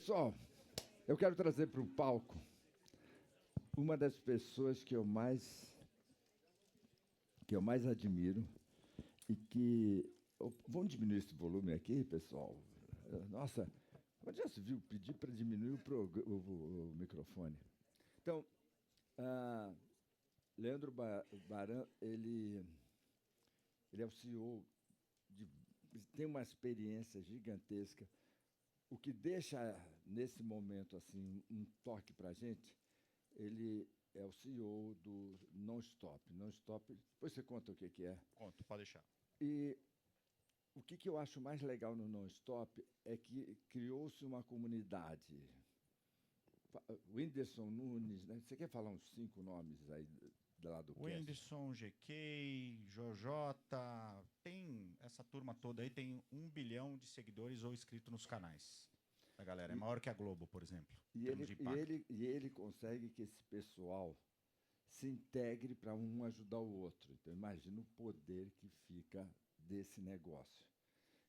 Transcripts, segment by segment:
Pessoal, eu quero trazer para o palco uma das pessoas que eu mais admiro e que... Vamos diminuir esse volume aqui, pessoal? Nossa, onde já se viu pedir para diminuir o microfone? Então, Leandro Baran, ele é o CEO tem uma experiência gigantesca. O que deixa, nesse momento, assim, um toque para a gente, ele é o CEO do Non-Stop. Non-Stop, depois você conta o que é. Conto, pode deixar. E o que eu acho mais legal no Non-Stop é que criou-se uma comunidade. O Whindersson Nunes, né? Você quer falar uns 5 nomes aí lá do O cast? Whindersson, GK, Jojota, tem essa turma toda aí, tem 1 bilhão de seguidores ou inscritos nos canais da galera. É maior que a Globo, por exemplo. E ele consegue que esse pessoal se integre para um ajudar o outro. Então, imagina o poder que fica desse negócio.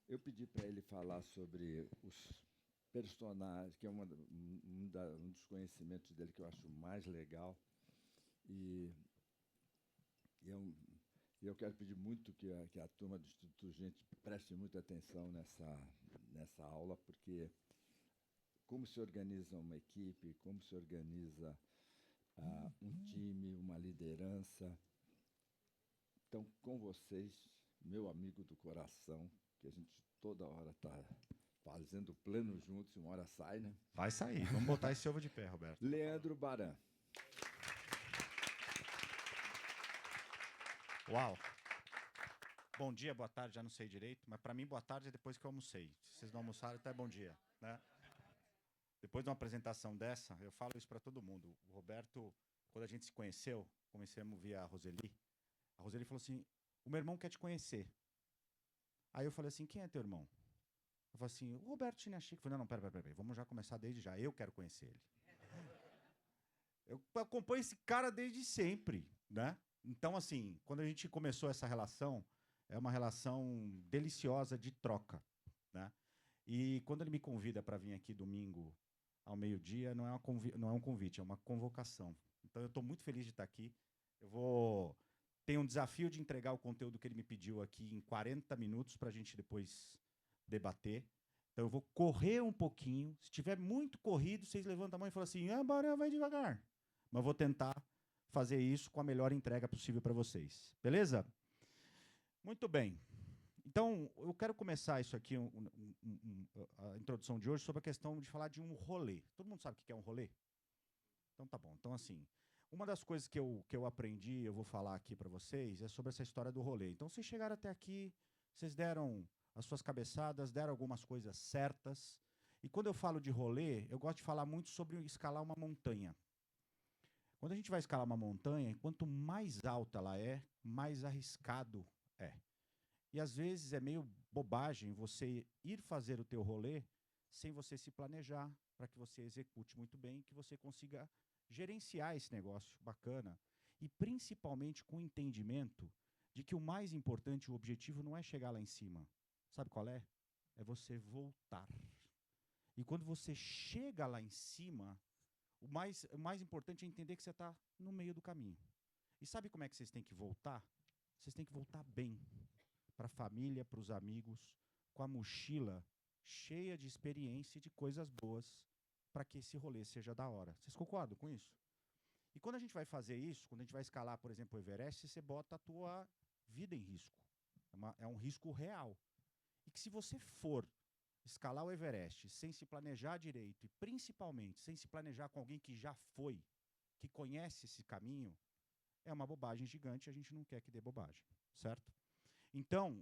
Eu pedi para ele falar sobre os personagens, que é um dos conhecimentos dele que eu acho mais legal. E eu quero pedir muito que a turma do Instituto Gente preste muita atenção nessa aula, porque como se organiza uma equipe, como se organiza um time, uma liderança. Então, com vocês, meu amigo do coração, que a gente toda hora está fazendo plano juntos, uma hora sai, né? Vai sair. Vamos botar esse ovo de pé, Roberto. Leandro Baran. Uau. Bom dia, boa tarde, já não sei direito, mas para mim boa tarde é depois que eu almocei. Se vocês não almoçaram, até bom dia, né? Depois de uma apresentação dessa, eu falo isso para todo mundo. O Roberto, quando a gente se conheceu, conhecemos via Roseli. A Roseli falou assim: o meu irmão quer te conhecer. Aí eu falei assim: quem é teu irmão? Eu falei assim: o Roberto Chinachique. Eu falei: não, pera, vamos já começar desde já. Eu quero conhecer ele. Eu acompanho esse cara desde sempre, né? Então, assim, quando a gente começou essa relação, é uma relação deliciosa de troca, né? E quando ele me convida para vir aqui domingo ao meio-dia, não é um convite, é uma convocação. Então, eu estou muito feliz de estar aqui. Tenho um desafio de entregar o conteúdo que ele me pediu aqui em 40 minutos para a gente depois debater. Então, eu vou correr um pouquinho. Se tiver muito corrido, vocês levantam a mão e falam assim: Barão, vai devagar. Mas eu vou tentar fazer isso com a melhor entrega possível para vocês. Beleza? Muito bem. Então, eu quero começar isso aqui, a introdução de hoje, sobre a questão de falar de um rolê. Todo mundo sabe o que é um rolê? Então tá bom. Então, assim, uma das coisas que eu aprendi, eu vou falar aqui para vocês, é sobre essa história do rolê. Então, vocês chegaram até aqui, vocês deram as suas cabeçadas, deram algumas coisas certas. E quando eu falo de rolê, eu gosto de falar muito sobre escalar uma montanha. Quando a gente vai escalar uma montanha, quanto mais alta ela é, mais arriscado é. E às vezes é meio bobagem você ir fazer o teu rolê sem você se planejar, para que você execute muito bem, que você consiga gerenciar esse negócio bacana. E principalmente com o entendimento de que o mais importante, o objetivo não é chegar lá em cima. Sabe qual é? É você voltar. E quando você chega lá em cima, o mais importante é entender que você está no meio do caminho. E sabe como é que vocês têm que voltar? Vocês têm que voltar bem. Para a família, para os amigos, com a mochila cheia de experiência e de coisas boas, para que esse rolê seja da hora. Vocês concordam com isso? E quando a gente vai fazer isso, quando a gente vai escalar, por exemplo, o Everest, você bota a tua vida em risco. É um risco real. E que se você for escalar o Everest sem se planejar direito, e principalmente sem se planejar com alguém que já foi, que conhece esse caminho, é uma bobagem gigante, a gente não quer que dê bobagem, certo? Então,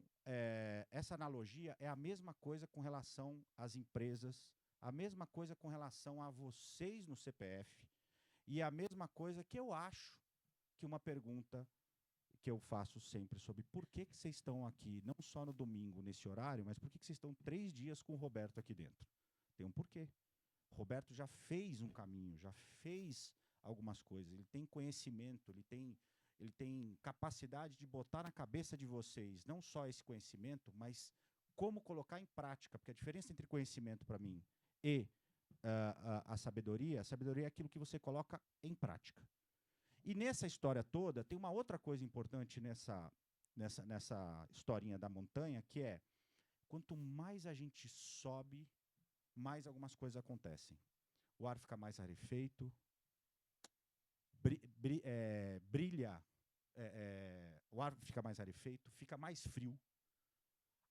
essa analogia é a mesma coisa com relação às empresas, a mesma coisa com relação a vocês no CPF, e a mesma coisa que eu acho que uma pergunta que eu faço sempre sobre por que vocês estão aqui, não só no domingo, nesse horário, mas por que vocês estão 3 dias com o Roberto aqui dentro? Tem um porquê. O Roberto já fez um caminho, já fez algumas coisas, ele tem conhecimento, ele tem capacidade de botar na cabeça de vocês não só esse conhecimento, mas como colocar em prática, porque a diferença entre conhecimento para mim e a sabedoria é aquilo que você coloca em prática. E nessa história toda, tem uma outra coisa importante nessa historinha da montanha, que é, quanto mais a gente sobe, mais algumas coisas acontecem. O ar fica mais rarefeito, brilha, o ar fica mais rarefeito, fica mais frio,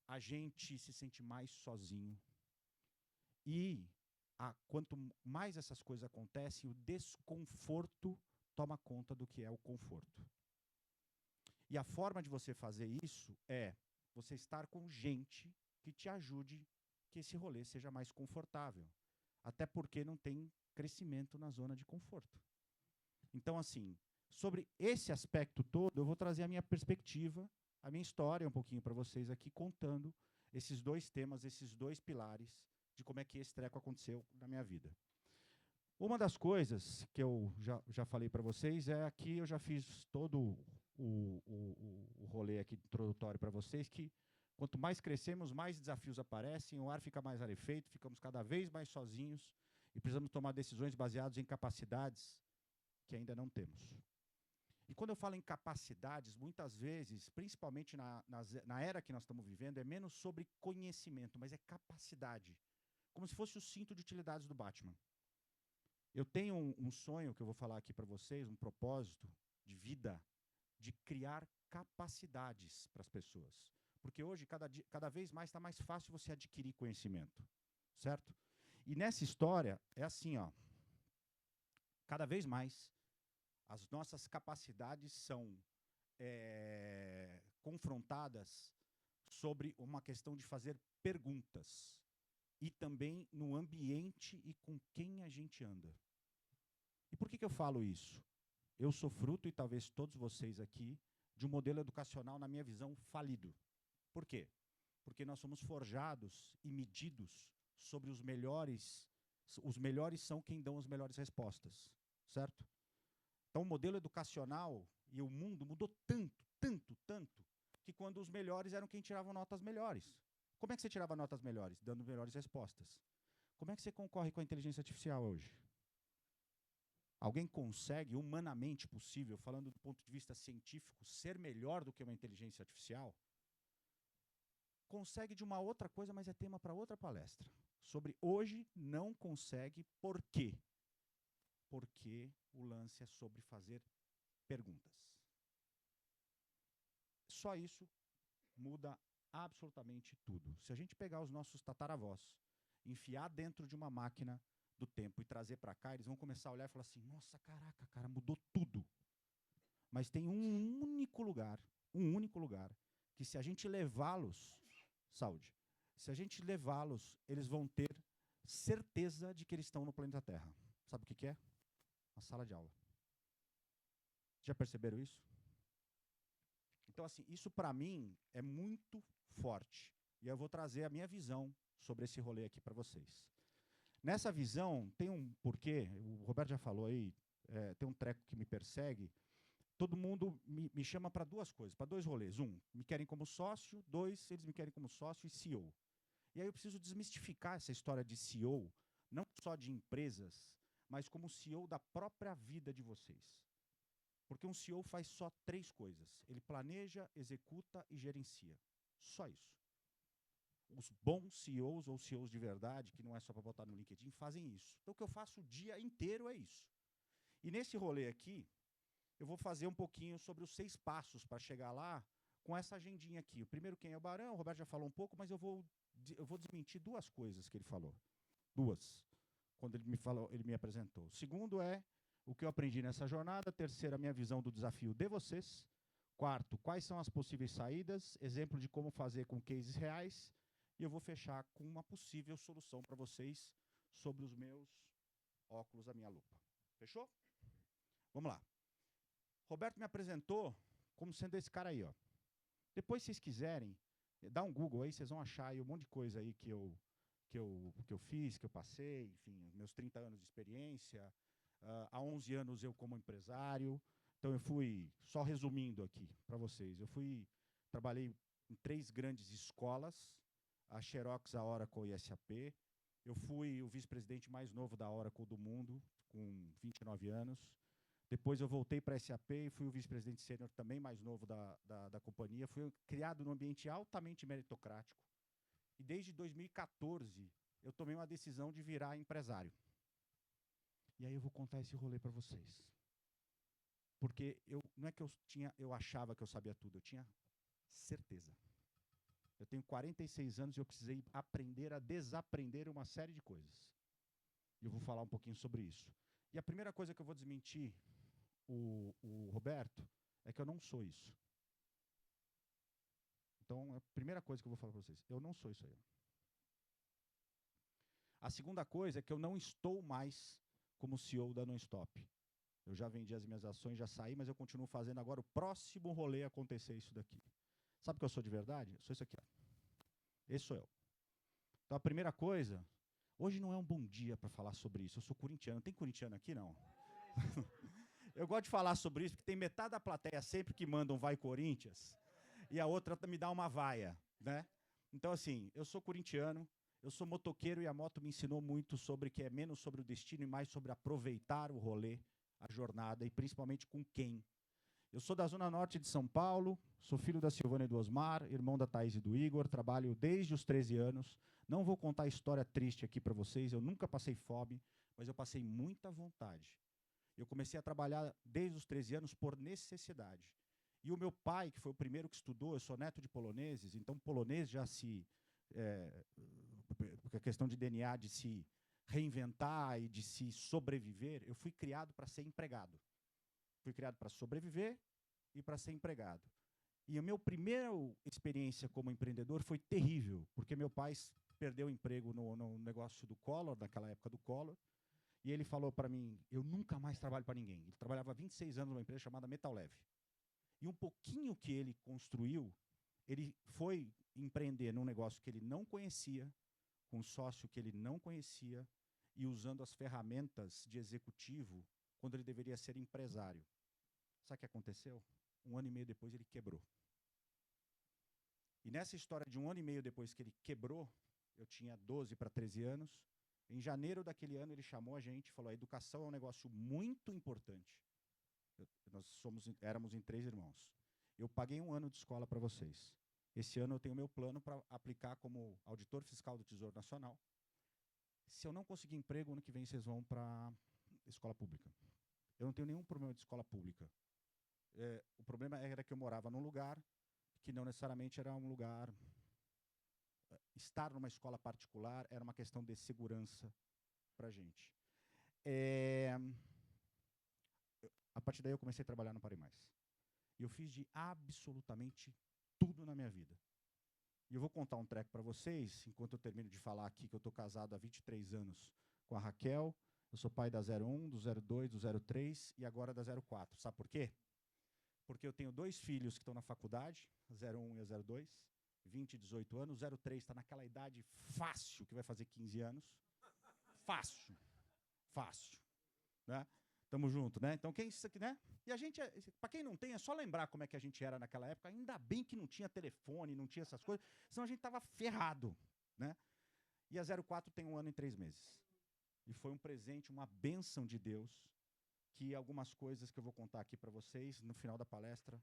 a gente se sente mais sozinho. E quanto mais essas coisas acontecem, o desconforto toma conta do que é o conforto. E a forma de você fazer isso é você estar com gente que te ajude que esse rolê seja mais confortável. Até porque não tem crescimento na zona de conforto. Então, assim, sobre esse aspecto todo, eu vou trazer a minha perspectiva, a minha história um pouquinho para vocês aqui, contando esses dois temas, esses dois pilares de como é que esse treco aconteceu na minha vida. Uma das coisas que eu já falei para vocês é que eu já fiz todo o rolê aqui introdutório para vocês, que quanto mais crescemos, mais desafios aparecem, o ar fica mais rarefeito, ficamos cada vez mais sozinhos e precisamos tomar decisões baseadas em capacidades que ainda não temos. E quando eu falo em capacidades, muitas vezes, principalmente na era que nós estamos vivendo, é menos sobre conhecimento, mas é capacidade. Como se fosse o cinto de utilidades do Batman. Eu tenho um sonho que eu vou falar aqui para vocês, um propósito de vida, de criar capacidades para as pessoas. Porque hoje, cada vez mais, está mais fácil você adquirir conhecimento. Certo? E nessa história, é assim, ó. Cada vez mais, as nossas capacidades são confrontadas sobre uma questão de fazer perguntas. E também no ambiente e com quem a gente anda. E por que eu falo isso? Eu sou fruto, e talvez todos vocês aqui, de um modelo educacional, na minha visão, falido. Por quê? Porque nós somos forjados e medidos sobre os melhores. Os melhores são quem dão as melhores respostas. Certo? Então, o modelo educacional e o mundo mudou tanto, que quando os melhores eram quem tirava notas melhores. Como é que você tirava notas melhores? Dando melhores respostas. Como é que você concorre com a inteligência artificial hoje? Alguém consegue, humanamente possível, falando do ponto de vista científico, ser melhor do que uma inteligência artificial? Consegue de uma outra coisa, mas é tema para outra palestra. Sobre hoje não consegue, por quê? Porque o lance é sobre fazer perguntas. Só isso muda absolutamente tudo. Se a gente pegar os nossos tataravós, enfiar dentro de uma máquina do tempo e trazer para cá, eles vão começar a olhar e falar assim, nossa, caraca, cara, mudou tudo. Mas tem um único lugar, que se a gente levá-los, se a gente levá-los, eles vão ter certeza de que eles estão no planeta Terra. Sabe o que é? A sala de aula. Já perceberam isso? Então, assim, isso para mim é muito forte. E eu vou trazer a minha visão sobre esse rolê aqui para vocês. Nessa visão, tem um porquê, o Roberto já falou aí, tem um treco que me persegue. Todo mundo me chama para duas coisas, para dois rolês. Um, me querem como sócio. Dois, eles me querem como sócio e CEO. E aí eu preciso desmistificar essa história de CEO, não só de empresas, mas como CEO da própria vida de vocês. Porque um CEO faz só 3 coisas. Ele planeja, executa e gerencia. Só isso. Os bons CEOs ou CEOs de verdade, que não é só para botar no LinkedIn, fazem isso. Então o que eu faço o dia inteiro é isso. E nesse rolê aqui, eu vou fazer um pouquinho sobre os 6 passos para chegar lá com essa agendinha aqui. O primeiro, quem é o Barão, o Roberto já falou um pouco, mas eu vou desmentir 2 coisas que ele falou. 2, quando ele me apresentou. O segundo é o que eu aprendi nessa jornada. Terceiro, a minha visão do desafio de vocês. Quarto, quais são as possíveis saídas, exemplo de como fazer com cases reais. E eu vou fechar com uma possível solução para vocês sobre os meus óculos, a minha lupa. Fechou? Vamos lá. Roberto me apresentou como sendo esse cara aí, ó. Depois, se vocês quiserem, dá um Google aí, vocês vão achar aí um monte de coisa aí que eu fiz, que eu passei, enfim, meus 30 anos de experiência. Há 11 anos eu como empresário. Então eu fui, só resumindo aqui para vocês, trabalhei em 3 grandes escolas, a Xerox, a Oracle e a SAP. Eu fui o vice-presidente mais novo da Oracle do mundo, com 29 anos. Depois eu voltei para a SAP e fui o vice-presidente sênior também mais novo da companhia. Fui criado num ambiente altamente meritocrático. E desde 2014, eu tomei uma decisão de virar empresário. E aí eu vou contar esse rolê para vocês. Porque não é que eu achava que eu sabia tudo, eu tinha certeza. Eu tenho 46 anos e eu precisei aprender a desaprender uma série de coisas. E eu vou falar um pouquinho sobre isso. E a primeira coisa que eu vou desmentir o Roberto é que eu não sou isso. Então, a primeira coisa que eu vou falar para vocês, eu não sou isso aí. A segunda coisa é que eu não estou mais como CEO da Nonstop. Eu já vendi as minhas ações, já saí, mas eu continuo fazendo agora o próximo rolê acontecer isso daqui. Sabe o que eu sou de verdade? Eu sou isso aqui, ó. Esse sou eu. Então, a primeira coisa, hoje não é um bom dia para falar sobre isso. Eu sou corintiano. Tem corintiano aqui, não? Eu gosto de falar sobre isso, porque tem metade da plateia sempre que manda um vai Corinthians, e a outra me dá uma vaia, né? Então, assim, eu sou corintiano, eu sou motoqueiro, e a moto me ensinou muito sobre que é menos sobre o destino e mais sobre aproveitar o rolê, a jornada, e principalmente com quem. Eu sou da Zona Norte de São Paulo, sou filho da Silvana e do Osmar, irmão da Thaís e do Igor, trabalho desde os 13 anos. Não vou contar a história triste aqui para vocês, eu nunca passei fome, mas eu passei muita vontade. Eu comecei a trabalhar desde os 13 anos por necessidade. E o meu pai, que foi o primeiro que estudou, eu sou neto de poloneses, então polonês já porque a questão de DNA, de se reinventar e de se sobreviver, eu fui criado para ser empregado. Fui criado para sobreviver e para ser empregado. E a minha primeira experiência como empreendedor foi terrível, porque meu pai perdeu o emprego no negócio do Collor, naquela época do Collor, e ele falou para mim, eu nunca mais trabalho para ninguém. Ele trabalhava há 26 anos numa empresa chamada Metal Leve. E um pouquinho que ele construiu, ele foi empreender num negócio que ele não conhecia, com um sócio que ele não conhecia, e usando as ferramentas de executivo, quando ele deveria ser empresário. Sabe o que aconteceu? 1 ano e meio depois ele quebrou. E nessa história de 1 ano e meio depois que ele quebrou, eu tinha 12 para 13 anos, em janeiro daquele ano ele chamou a gente e falou, a educação é um negócio muito importante. Éramos em 3 irmãos. Eu paguei 1 ano de escola para vocês. Esse ano eu tenho meu plano para aplicar como auditor fiscal do Tesouro Nacional. Se eu não conseguir emprego, ano que vem vocês vão para a escola pública. Eu não tenho nenhum problema de escola pública. O problema era que eu morava num lugar que não necessariamente era um lugar... Estar numa escola particular era uma questão de segurança para a gente. A partir daí eu comecei a trabalhar no Parei Mais. E eu fiz de absolutamente tudo na minha vida. E eu vou contar um treco para vocês, enquanto eu termino de falar aqui que eu estou casado há 23 anos com a Raquel. Eu sou pai da 01, do 02, do 03 e agora da 04. Sabe por quê? Porque eu tenho 2 filhos que estão na faculdade, a 01 e a 02, 20 e 18 anos. O 03 está naquela idade fácil, que vai fazer 15 anos. Fácil. Fácil. Né? Tamo junto, né? Então, quem isso aqui, né? E a gente, para quem não tem, é só lembrar como é que a gente era naquela época. Ainda bem que não tinha telefone, não tinha essas coisas, senão a gente tava ferrado, né? E a 04 tem 1 ano e 3 meses. E foi um presente, uma bênção de Deus, que algumas coisas que eu vou contar aqui para vocês, no final da palestra,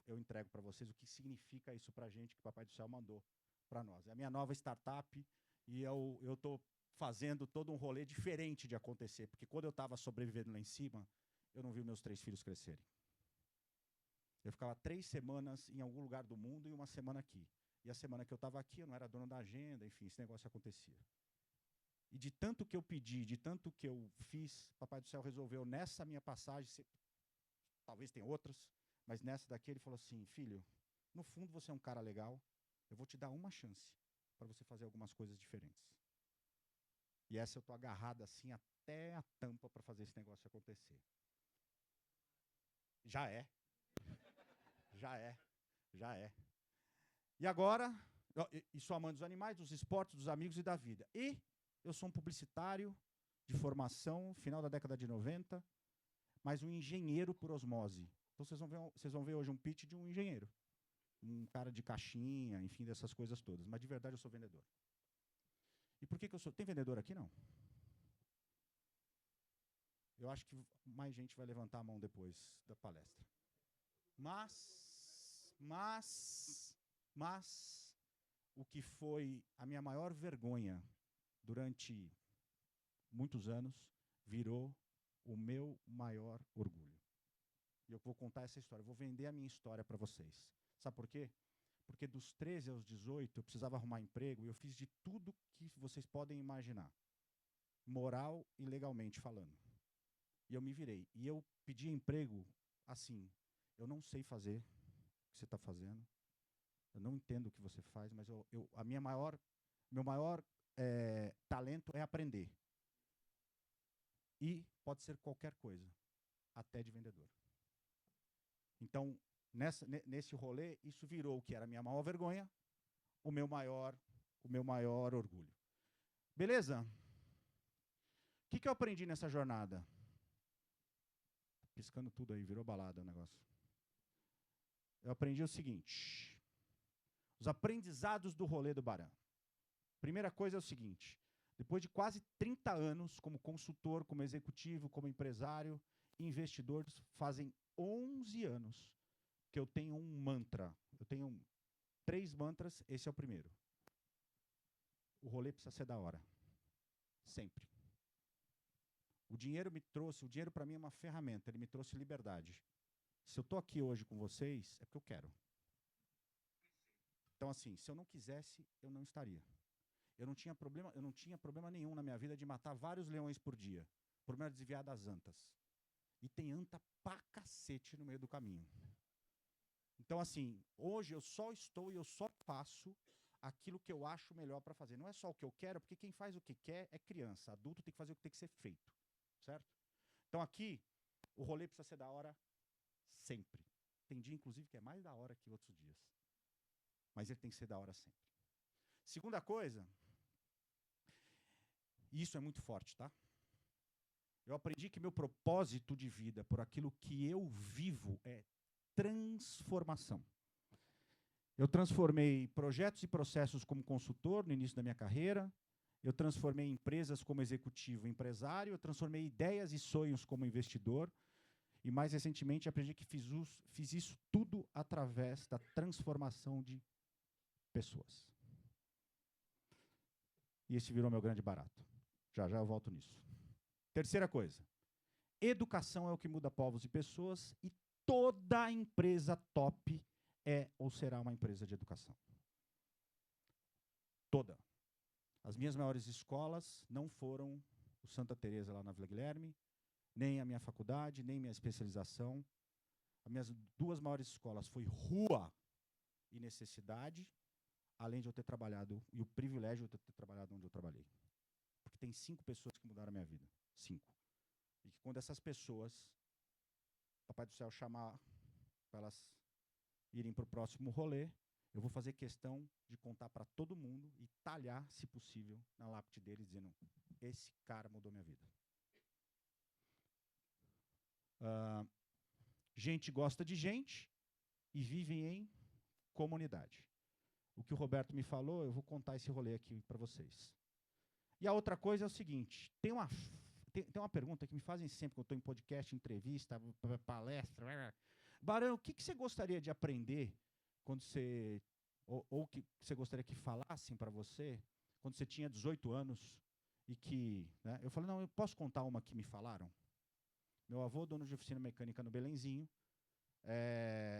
eu entrego para vocês o que significa isso para a gente, que o Papai do Céu mandou para nós. É a minha nova startup e eu estou fazendo todo um rolê diferente de acontecer, porque quando eu estava sobrevivendo lá em cima, eu não vi meus 3 filhos crescerem. Eu ficava 3 semanas em algum lugar do mundo e 1 semana aqui. E a semana que eu estava aqui, eu não era dono da agenda, enfim, esse negócio acontecia. E de tanto que eu pedi, de tanto que eu fiz, Papai do Céu resolveu nessa minha passagem, talvez tenha outras, mas nessa daqui ele falou assim, filho, no fundo você é um cara legal, eu vou te dar uma chance para você fazer algumas coisas diferentes. E essa eu estou agarrado assim até a tampa para fazer esse negócio acontecer. Já é. Já é. Já é. E agora, e sou amante dos animais, dos esportes, dos amigos e da vida. E eu sou um publicitário de formação, final da década de 90, mas um engenheiro por osmose. Então vocês vão ver hoje um pitch de um engenheiro. Um cara de caixinha, enfim, dessas coisas todas. Mas de verdade eu sou vendedor. E por que eu sou... Tem vendedor aqui, não? Eu acho que mais gente vai levantar a mão depois da palestra. Mas, o que foi a minha maior vergonha durante muitos anos, virou o meu maior orgulho. E eu vou contar essa história, eu vou vender a minha história para vocês. Sabe por quê? Porque dos 13 aos 18 eu precisava arrumar emprego e eu fiz de tudo que vocês podem imaginar, moral e legalmente falando. E eu me virei. E eu pedi emprego assim, eu não sei fazer o que você está fazendo, eu não entendo o que você faz, mas meu maior talento é aprender. E pode ser qualquer coisa, até de vendedor. Então, nesse rolê, isso virou o que era a minha maior vergonha, o meu maior orgulho. Beleza? O que eu aprendi nessa jornada? Piscando tudo aí, virou balada o negócio. Eu aprendi o seguinte. Os aprendizados do rolê do Baran. Primeira coisa é o seguinte. Depois de quase 30 anos como consultor, como executivo, como empresário, investidor, fazem 11 anos que eu tenho um mantra. Eu tenho 3 mantras, esse é o primeiro. O rolê precisa ser da hora. Sempre. O dinheiro para mim é uma ferramenta, ele me trouxe liberdade. Se eu estou aqui hoje com vocês, é porque eu quero. Então, assim, se eu não quisesse, eu não estaria. Eu não tinha problema nenhum na minha vida de matar vários leões por dia. O problema era desviar das antas. E tem anta pra cacete no meio do caminho. Então, assim, hoje eu só estou e eu só faço aquilo que eu acho melhor para fazer. Não é só o que eu quero, porque quem faz o que quer é criança. Adulto tem que fazer o que tem que ser feito. Certo? Então, aqui, o rolê precisa ser da hora sempre. Tem dia, inclusive, que é mais da hora que outros dias. Mas ele tem que ser da hora sempre. Segunda coisa, e isso é muito forte, tá? Eu aprendi que meu propósito de vida, por aquilo que eu vivo, é transformação. Eu transformei projetos e processos como consultor no início da minha carreira, eu transformei empresas como executivo empresário, eu transformei ideias e sonhos como investidor, e mais recentemente aprendi que fiz isso tudo através da transformação de pessoas. E esse virou meu grande barato. Já eu volto nisso. Terceira coisa. Educação é o que muda povos e pessoas e toda empresa top é ou será uma empresa de educação. Toda. As minhas maiores escolas não foram o Santa Teresa lá na Vila Guilherme, nem a minha faculdade, nem minha especialização. As minhas 2 maiores escolas foi rua e necessidade, além de eu ter trabalhado, e o privilégio de eu ter trabalhado onde eu trabalhei. Porque tem 5 pessoas que mudaram a minha vida. 5. E que quando essas pessoas, Papai do Céu chamar para elas irem para o próximo rolê, eu vou fazer questão de contar para todo mundo e talhar, se possível, na lápide deles, dizendo, esse cara mudou minha vida. Gente gosta de gente e vivem em comunidade. O que o Roberto me falou, eu vou contar esse rolê aqui para vocês. E a outra coisa é o seguinte, tem uma pergunta que me fazem sempre quando eu estou em podcast, entrevista, palestra. Barão, o que você gostaria de aprender quando você, ou que você gostaria que falassem para você, quando você tinha 18 anos e que... Né, eu falei, não, eu posso contar uma que me falaram? Meu avô, dono de oficina mecânica no Belenzinho,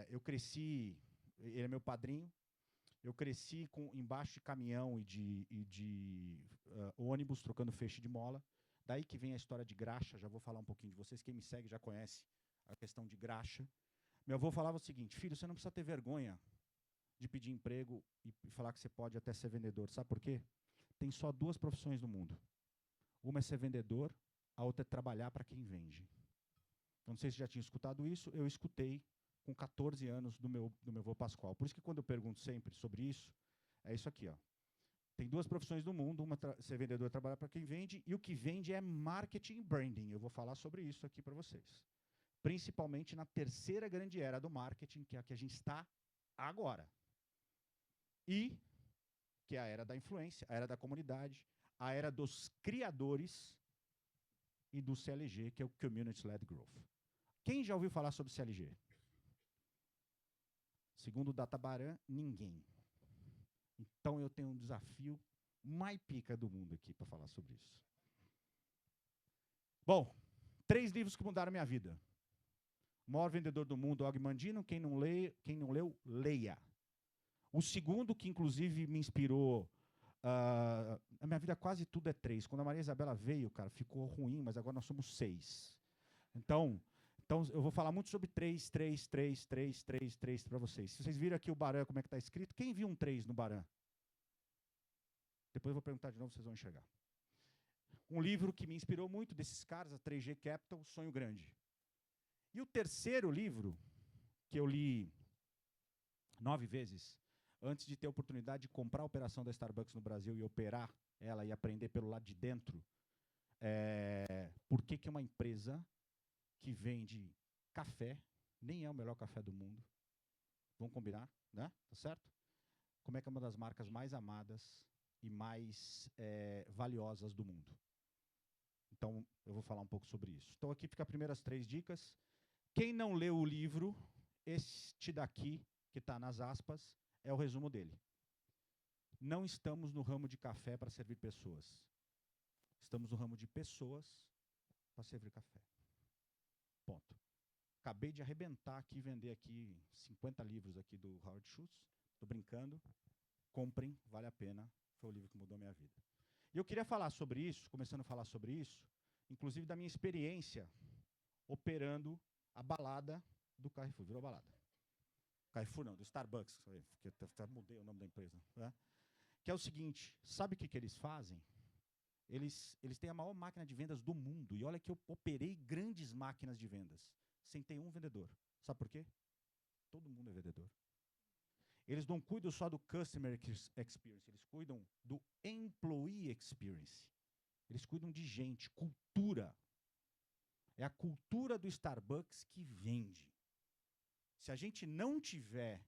eu cresci, ele é meu padrinho, eu cresci embaixo de caminhão e de ônibus, trocando feixe de mola. Daí que vem a história de graxa, já vou falar um pouquinho de vocês. Quem me segue já conhece a questão de graxa. Meu avô falava o seguinte, filho, você não precisa ter vergonha de pedir emprego e falar que você pode até ser vendedor. Sabe por quê? Tem só 2 profissões no mundo. Uma é ser vendedor, a outra é trabalhar para quem vende. Não sei se já tinha escutado isso, eu escutei com 14 anos do meu avô Pascoal. Por isso que quando eu pergunto sempre sobre isso, é isso aqui, ó. Tem 2 profissões no mundo, uma ser vendedor, trabalhar para quem vende, e o que vende é marketing e branding. Eu vou falar sobre isso aqui para vocês. Principalmente na terceira grande era do marketing, que é a que a gente está agora. E que é a era da influência, a era da comunidade, a era dos criadores e do CLG, que é o Community Led Growth. Quem já ouviu falar sobre CLG? Segundo o Databaran, ninguém. Então eu tenho um desafio mais pica do mundo aqui para falar sobre isso. Bom, 3 livros que mudaram a minha vida. O Maior Vendedor do Mundo, Og Mandino. Quem não leu, leia. O segundo, que inclusive me inspirou, a minha vida quase tudo é 3. Quando a Maria Isabela veio, cara, ficou ruim, mas agora nós somos 6. Então eu vou falar muito sobre 3 para vocês. Se vocês viram aqui o Baran, como é que está escrito, quem viu um 3 no Baran? Depois eu vou perguntar de novo, vocês vão enxergar. Um livro que me inspirou muito desses caras, a 3G Capital, Sonho Grande. E o terceiro livro, que eu li 9 vezes, antes de ter a oportunidade de comprar a operação da Starbucks no Brasil e operar ela e aprender pelo lado de dentro, por que que uma empresa que vende café, nem é o melhor café do mundo, vamos combinar, né? Tá certo? Como é que é uma das marcas mais amadas e mais valiosas do mundo? Então, eu vou falar um pouco sobre isso. Então, aqui fica as primeiras 3 dicas. Quem não leu o livro, este daqui, que está nas aspas, é o resumo dele. Não estamos no ramo de café para servir pessoas. Estamos no ramo de pessoas para servir café. Ponto. Acabei de arrebentar aqui, vender aqui 50 livros aqui do Howard Schultz. Estou brincando. Comprem, vale a pena. Foi o livro que mudou a minha vida. E eu queria falar sobre isso, começando a falar sobre isso, inclusive da minha experiência operando a balada do Carrefour. Virou balada. Carrefour não, do Starbucks, porque até mudei o nome da empresa. Né? Que é o seguinte, sabe o que eles fazem? Eles têm a maior máquina de vendas do mundo. E olha que eu operei grandes máquinas de vendas, sem ter um vendedor. Sabe por quê? Todo mundo é vendedor. Eles não cuidam só do Customer Experience, eles cuidam do Employee Experience. Eles cuidam de gente, cultura. É a cultura do Starbucks que vende. Se a gente não tiver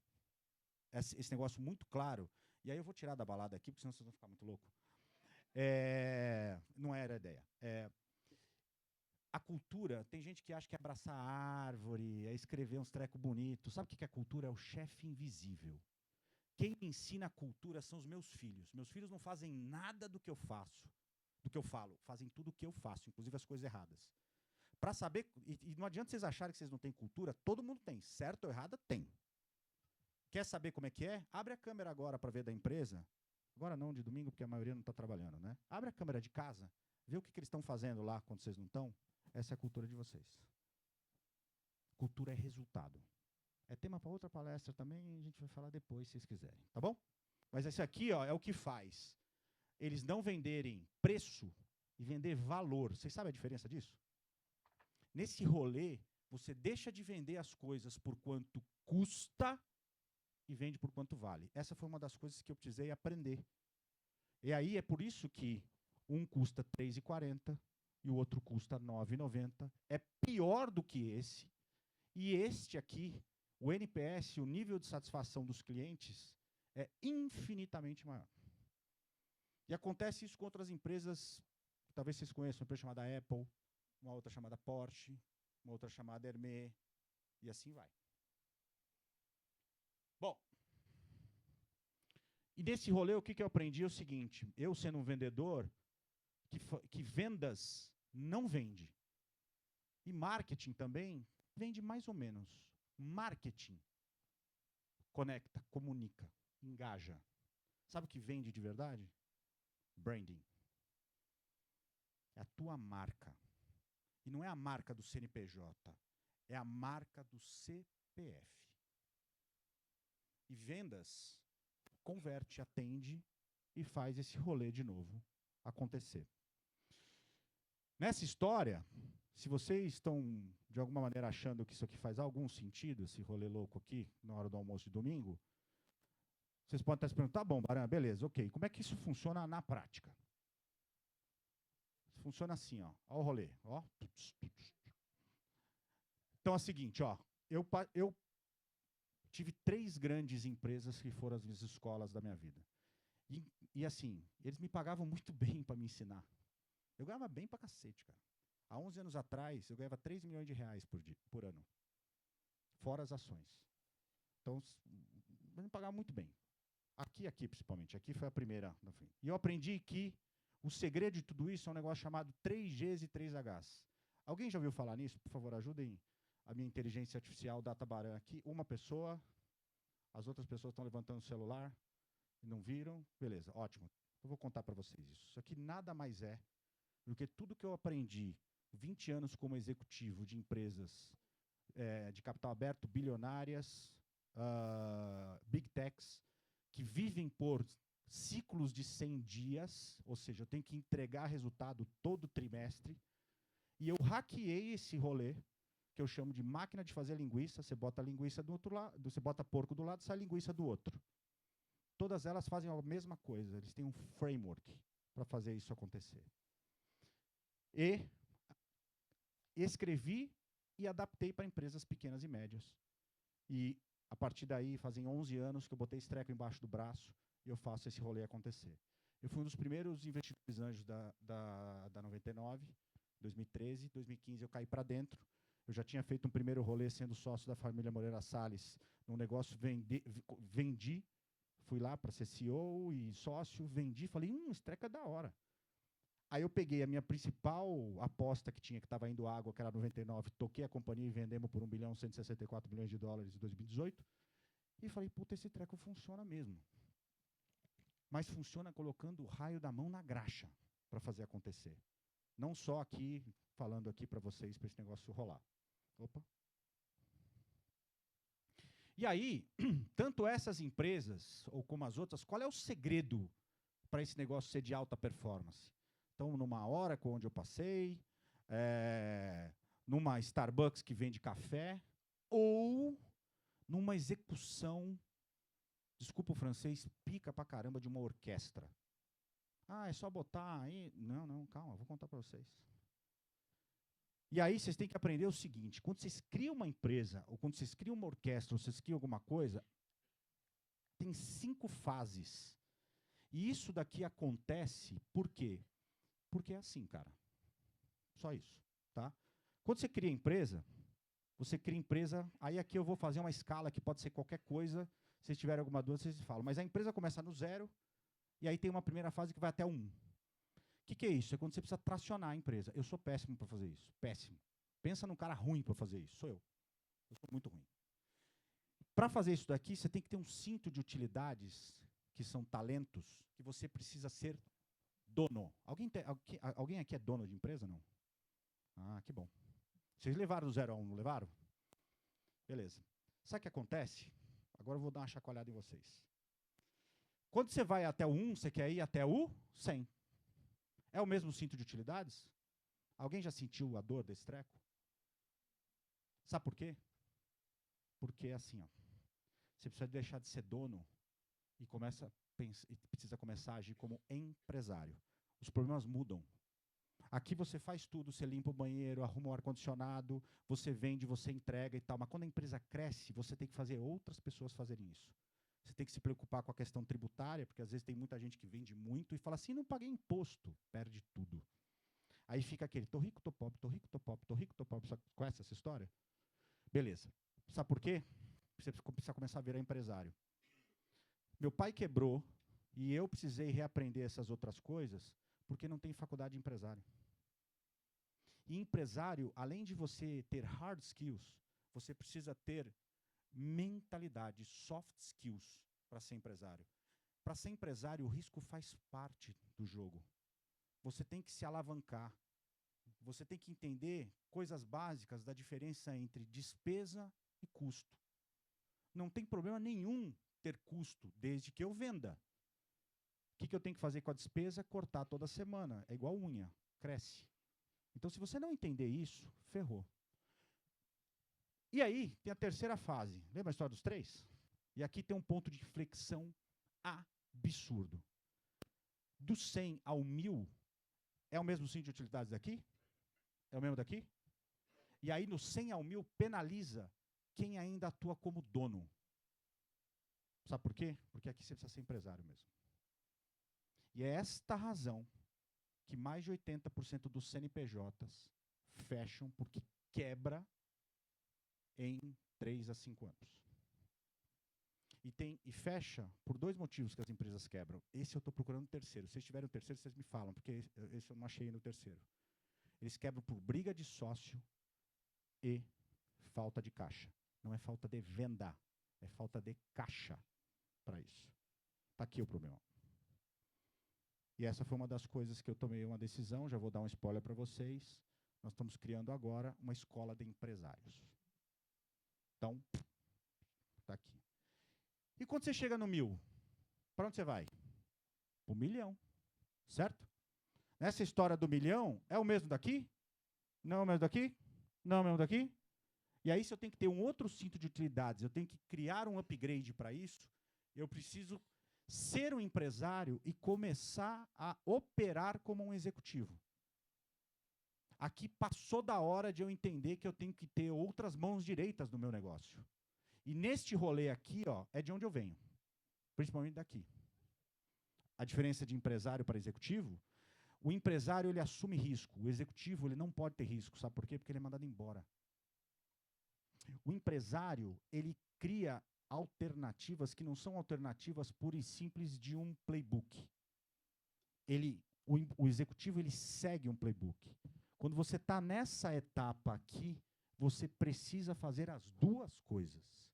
esse negócio muito claro, e aí eu vou tirar da balada aqui, porque senão vocês vão ficar muito loucos. Não era a ideia. A cultura, tem gente que acha que é abraçar a árvore, é escrever uns trecos bonitos. Sabe o que é cultura? É o chefe invisível. Quem me ensina a cultura são os meus filhos. Meus filhos não fazem nada do que eu faço, do que eu falo. Fazem tudo o que eu faço, inclusive as coisas erradas. Para saber, e não adianta vocês acharem que vocês não têm cultura, todo mundo tem. Certo ou errada, tem. Quer saber como é que é? Abre a câmera agora para ver da empresa. Agora não, de domingo, porque a maioria não está trabalhando, né? Abre a câmera de casa, vê o que eles estão fazendo lá quando vocês não estão. Essa é a cultura de vocês. Cultura é resultado. É tema para outra palestra também, a gente vai falar depois, se vocês quiserem, tá bom? Mas esse aqui, ó, é o que faz eles não venderem preço e vender valor. Vocês sabem a diferença disso? Nesse rolê, você deixa de vender as coisas por quanto custa e vende por quanto vale. Essa foi uma das coisas que eu precisei aprender. E aí é por isso que um custa R$ 3,40 e o outro custa R$ 9,90. É pior do que esse. E este aqui, o NPS, o nível de satisfação dos clientes, é infinitamente maior. E acontece isso com outras empresas, que talvez vocês conheçam, uma empresa chamada Apple, uma outra chamada Porsche, uma outra chamada Hermès, e assim vai. Bom, e nesse rolê o que eu aprendi é o seguinte, eu sendo um vendedor, que vendas não vende. E marketing também vende mais ou menos. Marketing conecta, comunica, engaja. Sabe o que vende de verdade? Branding. É a tua marca. E não é a marca do CNPJ, é a marca do CPF. E vendas converte, atende e faz esse rolê de novo acontecer. Nessa história, se vocês estão de alguma maneira achando que isso aqui faz algum sentido, esse rolê louco aqui, na hora do almoço de domingo, vocês podem estar se perguntando, tá bom, Baran, beleza, ok, como é que isso funciona na prática? Funciona assim, ó o rolê, ó. Então é o seguinte, ó, eu tive 3 grandes empresas que foram as minhas escolas da minha vida. E assim, eles me pagavam muito bem para me ensinar. Eu ganhava bem pra cacete, cara. Há 11 anos atrás, eu ganhava 3 milhões de reais por ano. Fora as ações. Então, eles me pagavam muito bem. Aqui principalmente. Aqui foi a primeira. E eu aprendi que o segredo de tudo isso é um negócio chamado 3Gs e 3Hs. Alguém já ouviu falar nisso? Por favor, ajudem a minha inteligência artificial, Databaran aqui. Uma pessoa, as outras pessoas estão levantando o celular e não viram. Beleza, ótimo. Eu vou contar para vocês isso. Isso aqui nada mais é do que tudo que eu aprendi 20 anos como executivo de empresas de capital aberto, bilionárias, big techs, que vivem por ciclos de 100 dias, ou seja, eu tenho que entregar resultado todo trimestre, e eu hackeei esse rolê, que eu chamo de máquina de fazer linguiça. Você bota a linguiça do outro lado, você bota porco do lado, sai a linguiça do outro. Todas elas fazem a mesma coisa, eles têm um framework para fazer isso acontecer. E escrevi e adaptei para empresas pequenas e médias. E, a partir daí, fazem 11 anos que eu botei esse treco embaixo do braço e eu faço esse rolê acontecer. Eu fui um dos primeiros investidores anjos da 99, 2013, 2015 eu caí para dentro. Eu já tinha feito um primeiro rolê sendo sócio da família Moreira Salles, num negócio, vendi, fui lá para ser CEO e sócio, vendi, falei, esse treco é da hora. Aí eu peguei a minha principal aposta que tinha, que estava indo água, que era 99, toquei a companhia e vendemos por $1.164 bilhões em 2018, e falei, puta, esse treco funciona mesmo. Mas funciona colocando o raio da mão na graxa para fazer acontecer. Não só aqui, falando aqui para vocês, para esse negócio rolar. Opa. E aí, tanto essas empresas, ou como as outras, qual é o segredo para esse negócio ser de alta performance? Então, numa Oracle, onde eu passei, numa Starbucks que vende café, ou numa execução, desculpa o francês, pica pra caramba de uma orquestra. É só botar aí. Não, calma, vou contar para vocês. E aí vocês têm que aprender o seguinte: quando vocês criam uma empresa, ou quando vocês criam uma orquestra, ou vocês criam alguma coisa, tem 5 fases. E isso daqui acontece por quê? Porque é assim, cara. Só isso, tá? Quando você cria empresa, aí aqui eu vou fazer uma escala que pode ser qualquer coisa. Se vocês tiverem alguma dúvida, vocês falam. Mas a empresa começa no 0, e aí tem uma primeira fase que vai até o 1. O que é isso? É quando você precisa tracionar a empresa. Eu sou péssimo para fazer isso. Péssimo. Pensa num cara ruim para fazer isso. Sou eu. Eu sou muito ruim. Para fazer isso daqui, você tem que ter um cinto de utilidades, que são talentos, que você precisa ser dono. Alguém aqui é dono de empresa, não? Que bom. Vocês levaram do 0 a 1, não levaram? Beleza. Sabe o que acontece? Agora eu vou dar uma chacoalhada em vocês. Quando você vai até o 1, você quer ir até o 100. É o mesmo cinto de utilidades? Alguém já sentiu a dor desse treco? Sabe por quê? Porque é assim, ó. Você precisa deixar de ser dono e precisa começar a agir como empresário. Os problemas mudam. Aqui você faz tudo, você limpa o banheiro, arruma o ar-condicionado, você vende, você entrega e tal. Mas quando a empresa cresce, você tem que fazer outras pessoas fazerem isso. Você tem que se preocupar com a questão tributária, porque às vezes tem muita gente que vende muito e fala assim, não paguei imposto, perde tudo. Aí fica aquele, tô rico, tô pobre, tô rico, tô pobre, tô rico, tô pobre. Sabe, conhece essa história? Beleza. Sabe por quê? Você precisa começar a virar empresário. Meu pai quebrou e eu precisei reaprender essas outras coisas porque não tem faculdade de empresário. E empresário, além de você ter hard skills, você precisa ter mentalidade, soft skills para ser empresário. Para ser empresário, o risco faz parte do jogo. Você tem que se alavancar. Você tem que entender coisas básicas da diferença entre despesa e custo. Não tem problema nenhum ter custo, desde que eu venda. O que eu tenho que fazer com a despesa? Cortar toda semana. É igual unha, cresce. Então, se você não entender isso, ferrou. E aí, tem a terceira fase. Lembra a história dos 3? E aqui tem um ponto de inflexão absurdo. Do 100 ao 1000, é o mesmo cinto de utilidades daqui? É o mesmo daqui? E aí, no 100 ao 1000, penaliza quem ainda atua como dono. Sabe por quê? Porque aqui você precisa ser empresário mesmo. E é esta razão que mais de 80% dos CNPJs fecham porque quebra em 3 a 5 anos. E fecha por 2 motivos que as empresas quebram. Esse eu estou procurando o terceiro. Se vocês tiverem o terceiro, vocês me falam, porque esse eu não achei no terceiro. Eles quebram por briga de sócio e falta de caixa. Não é falta de venda, é falta de caixa para isso. Está aqui o problema. E essa foi uma das coisas que eu tomei uma decisão, já vou dar um spoiler para vocês. Nós estamos criando agora uma escola de empresários. Então, está aqui. E quando você chega no 1000, para onde você vai? Para o 1.000.000, certo? Nessa história do 1.000.000, é o mesmo daqui? Não é o mesmo daqui? Não é o mesmo daqui? E aí, se eu tenho que ter um outro cinto de utilidades, eu tenho que criar um upgrade para isso, eu preciso ser um empresário e começar a operar como um executivo. Aqui passou da hora de eu entender que eu tenho que ter outras mãos direitas no meu negócio. E neste rolê aqui, ó, é de onde eu venho, principalmente daqui. A diferença de empresário para executivo, o empresário ele assume risco, o executivo ele não pode ter risco, sabe por quê? Porque ele é mandado embora. O empresário, ele cria alternativas que não são alternativas puras e simples de um playbook. O executivo ele segue um playbook. Quando você está nessa etapa aqui, você precisa fazer as duas coisas.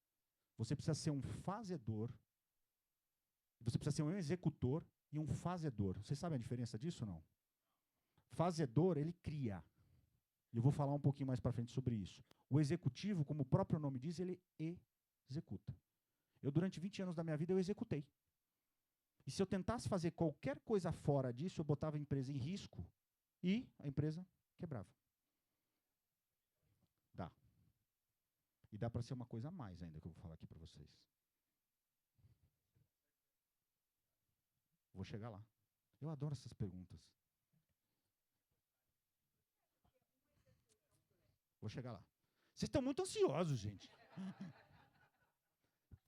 Você precisa ser um fazedor, você precisa ser um executor e um fazedor. Vocês sabem a diferença disso ou não? Fazedor, ele cria. E eu vou falar um pouquinho mais para frente sobre isso. O executivo, como o próprio nome diz, ele executa. Eu, durante 20 anos da minha vida, eu executei. E se eu tentasse fazer qualquer coisa fora disso, eu botava a empresa em risco e a empresa quebrava. Dá. E dá para ser uma coisa a mais ainda que eu vou falar aqui para vocês. Vou chegar lá. Eu adoro essas perguntas. Vou chegar lá. Vocês estão muito ansiosos, gente.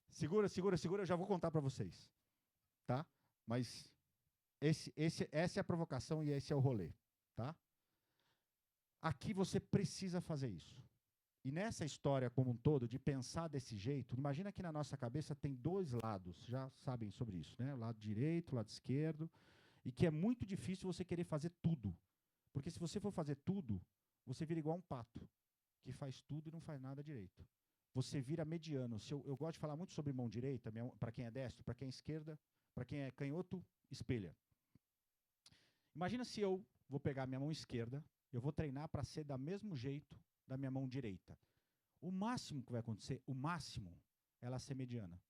Segura, eu já vou contar para vocês. Tá? Mas essa é a provocação e esse é o rolê. Tá? Aqui você precisa fazer isso. E nessa história como um todo, de pensar desse jeito, imagina que na nossa cabeça tem 2 lados, já sabem sobre isso, né? O lado direito, o lado esquerdo, e que é muito difícil você querer fazer tudo. Porque se você for fazer tudo, você vira igual um pato, que faz tudo e não faz nada direito. Você vira mediano. Eu gosto de falar muito sobre mão direita, para quem é destro, para quem é esquerda, para quem é canhoto, espelha. Imagina se eu vou pegar minha mão esquerda, eu vou treinar para ser do mesmo jeito da minha mão direita. O máximo que vai acontecer, é ela ser mediana.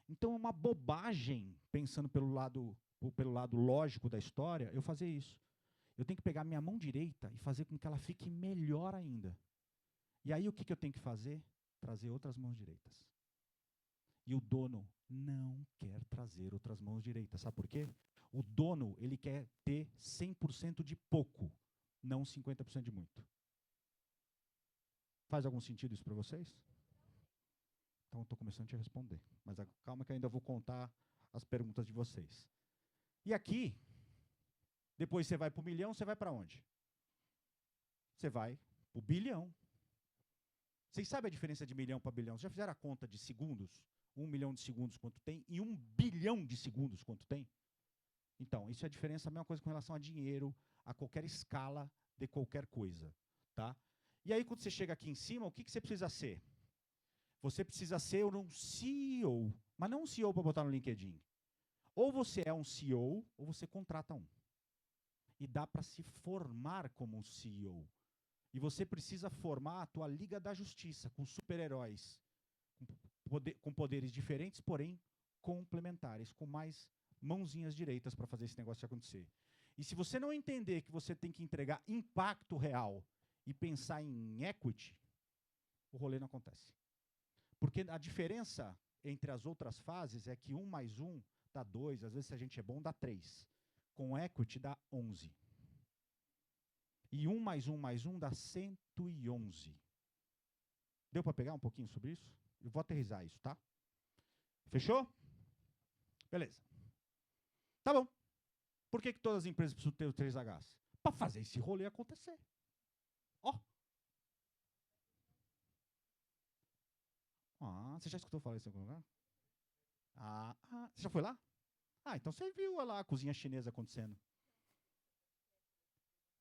Então é uma bobagem, pensando pelo lado lógico da história, eu fazer isso. Eu tenho que pegar minha mão direita e fazer com que ela fique melhor ainda. E aí o que eu tenho que fazer? Trazer outras mãos direitas. E o dono não quer trazer outras mãos direitas. Sabe por quê? O dono, ele quer ter 100% de pouco, não 50% de muito. Faz algum sentido isso para vocês? Então, eu estou começando a te responder. Mas calma que eu ainda vou contar as perguntas de vocês. E aqui, depois você vai para o 1.000.000, você vai para onde? Você vai para o bilhão. Vocês sabem a diferença de 1.000.000 para bilhão? Vocês já fizeram a conta de segundos? 1 milhão de segundos quanto tem e 1 bilhão de segundos quanto tem? Então, isso é a diferença, a mesma coisa com relação a dinheiro, a qualquer escala de qualquer coisa. Tá? E aí, quando você chega aqui em cima, o que você precisa ser? Você precisa ser um CEO, mas não um CEO para botar no LinkedIn. Ou você é um CEO, ou você contrata um. E dá para se formar como um CEO. E você precisa formar a tua Liga da Justiça, com super-heróis, com poderes diferentes, porém complementares, com mais mãozinhas direitas para fazer esse negócio acontecer. E se você não entender que você tem que entregar impacto real e pensar em equity, o rolê não acontece. Porque a diferença entre as outras fases é que 1 mais 1 dá 2, às vezes se a gente é bom dá 3. Com equity dá 11. E 1 mais 1 mais 1 dá 111. Deu para pegar um pouquinho sobre isso? Eu vou aterrissar isso, tá? Fechou? Beleza. Tá bom. Por que todas as empresas precisam ter os 3Hs? Para fazer esse rolê acontecer. Ó. Você já escutou falar isso em algum lugar? Você já foi lá? Então você viu lá a cozinha chinesa acontecendo.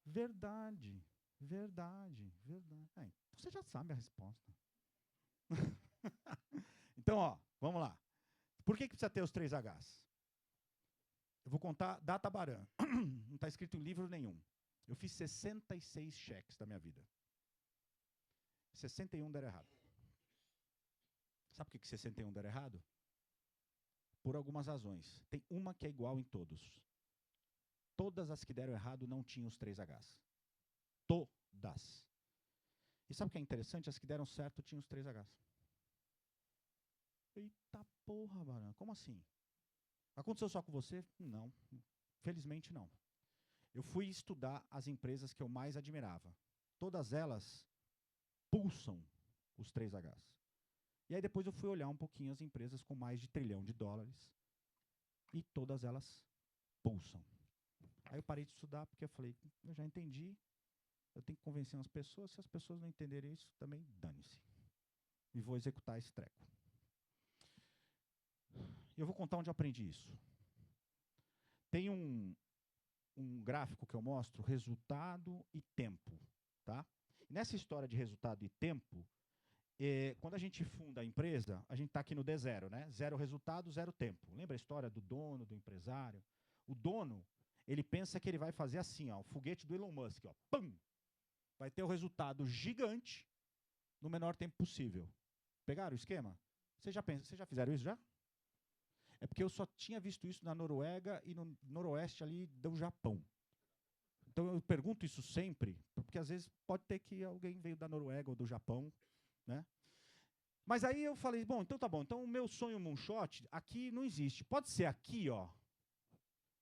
Verdade. Então você já sabe a resposta. Então, vamos lá. Por que precisa ter os 3Hs? Eu vou contar data barã. Não está escrito em livro nenhum. Eu fiz 66 cheques da minha vida. 61 deram errado. Sabe por que 61 deram errado? Por algumas razões. Tem uma que é igual em todos. Todas as que deram errado não tinham os 3Hs. Todas. E sabe o que é interessante? As que deram certo tinham os 3Hs. Eita porra, Barão. Como assim? Aconteceu só com você? Não. Felizmente não. Eu fui estudar as empresas que eu mais admirava. Todas elas pulsam os 3Hs. E aí depois eu fui olhar um pouquinho as empresas com mais de $1 trilhão. E todas elas pulsam. Aí eu parei de estudar porque eu falei, eu já entendi, eu tenho que convencer umas pessoas, se as pessoas não entenderem isso, também dane-se. E vou executar esse treco. Eu vou contar onde eu aprendi isso. Tem um gráfico que eu mostro, resultado e tempo. Tá? E nessa história de resultado e tempo, quando a gente funda a empresa, a gente está aqui no D0, né? 0 resultado, 0 tempo. Lembra a história do dono, do empresário? O dono, ele pensa que ele vai fazer assim, o foguete do Elon Musk, pum! Vai ter o resultado gigante no menor tempo possível. Pegaram o esquema? Vocês já fizeram isso já? É porque eu só tinha visto isso na Noruega e no noroeste ali do Japão. Então eu pergunto isso sempre, porque às vezes pode ter que alguém veio da Noruega ou do Japão, né? Mas aí eu falei, bom, então tá bom. Então o meu sonho moonshot aqui não existe. Pode ser aqui,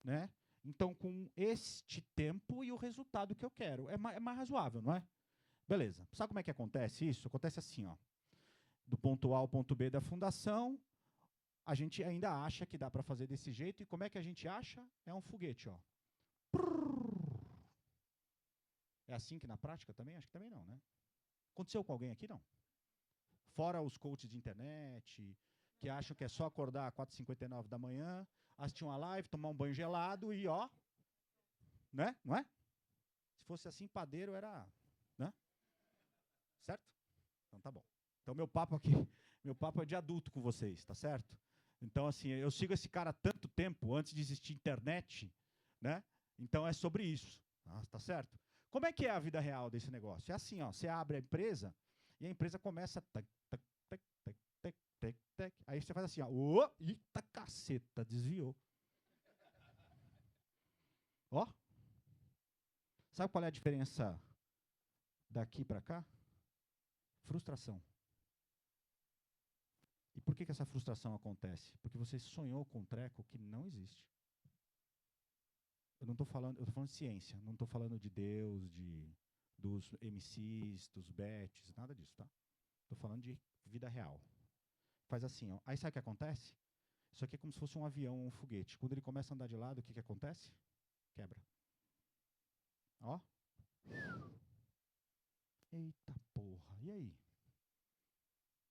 né? Então com este tempo e o resultado que eu quero. É mais razoável, não é? Beleza. Sabe como é que acontece isso? Acontece assim, do ponto A ao ponto B da fundação, a gente ainda acha que dá para fazer desse jeito. E como é que a gente acha? É um foguete, É assim que na prática também? Acho que também não, né? Aconteceu com alguém aqui? Não. Fora os coaches de internet, que acham que é só acordar às 4h59 da manhã, assistir uma live, tomar um banho gelado e né? Não é? Se fosse assim, padeiro era, né? Certo? Então tá bom. Então meu papo é de adulto com vocês, tá certo? Então assim, eu sigo esse cara há tanto tempo, antes de existir internet, né? Então é sobre isso, tá certo? Como é que é a vida real desse negócio? É assim, você abre a empresa e a empresa começa aí você faz assim, eita caceta, desviou. Sabe qual é a diferença daqui para cá? Frustração. E por que essa frustração acontece? Porque você sonhou com um treco que não existe. Eu estou falando de ciência, não estou falando de Deus, dos MCs, dos bets, nada disso, tá? Estou falando de vida real. Faz assim, aí sabe o que acontece? Isso aqui é como se fosse um avião ou um foguete. Quando ele começa a andar de lado, o que acontece? Quebra. Eita porra, e aí?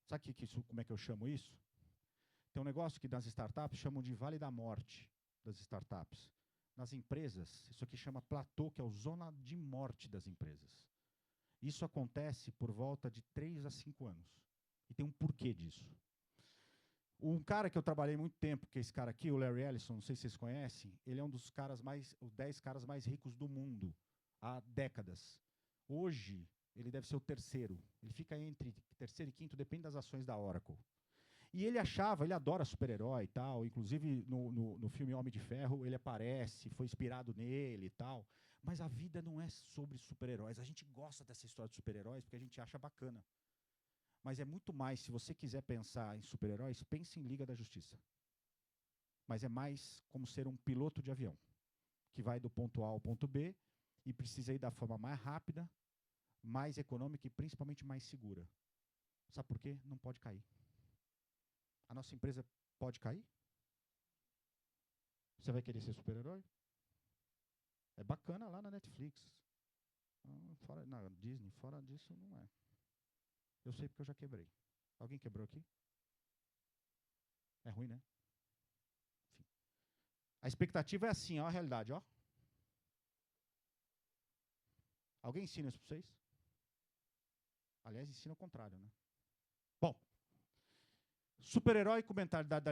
Sabe como é que eu chamo isso? Tem um negócio que nas startups chamam de vale da morte das startups. Nas empresas, isso aqui chama platô, que é a zona de morte das empresas. Isso acontece por volta de 3 a 5 anos. E tem um porquê disso. Um cara que eu trabalhei muito tempo, que é esse cara aqui, o Larry Ellison, não sei se vocês conhecem, ele é um dos os 10 caras mais ricos do mundo há décadas. Hoje, ele deve ser o terceiro. Ele fica entre terceiro e quinto, depende das ações da Oracle. E ele adora super-herói e tal, inclusive no filme Homem de Ferro ele aparece, foi inspirado nele e tal. Mas a vida não é sobre super-heróis. A gente gosta dessa história de super-heróis porque a gente acha bacana. Mas é muito mais, se você quiser pensar em super-heróis, pense em Liga da Justiça. Mas é mais como ser um piloto de avião, que vai do ponto A ao ponto B e precisa ir da forma mais rápida, mais econômica e principalmente mais segura. Sabe por quê? Não pode cair. A nossa empresa pode cair? Você vai querer ser super-herói? É bacana lá na Netflix. Fora, na Disney, fora disso, não é. Eu sei porque eu já quebrei. Alguém quebrou aqui? É ruim, né? Enfim. A expectativa é assim, ó, a realidade, ó. Alguém ensina isso para vocês? Aliás, ensina o contrário, né? Bom, super-herói com mentalidade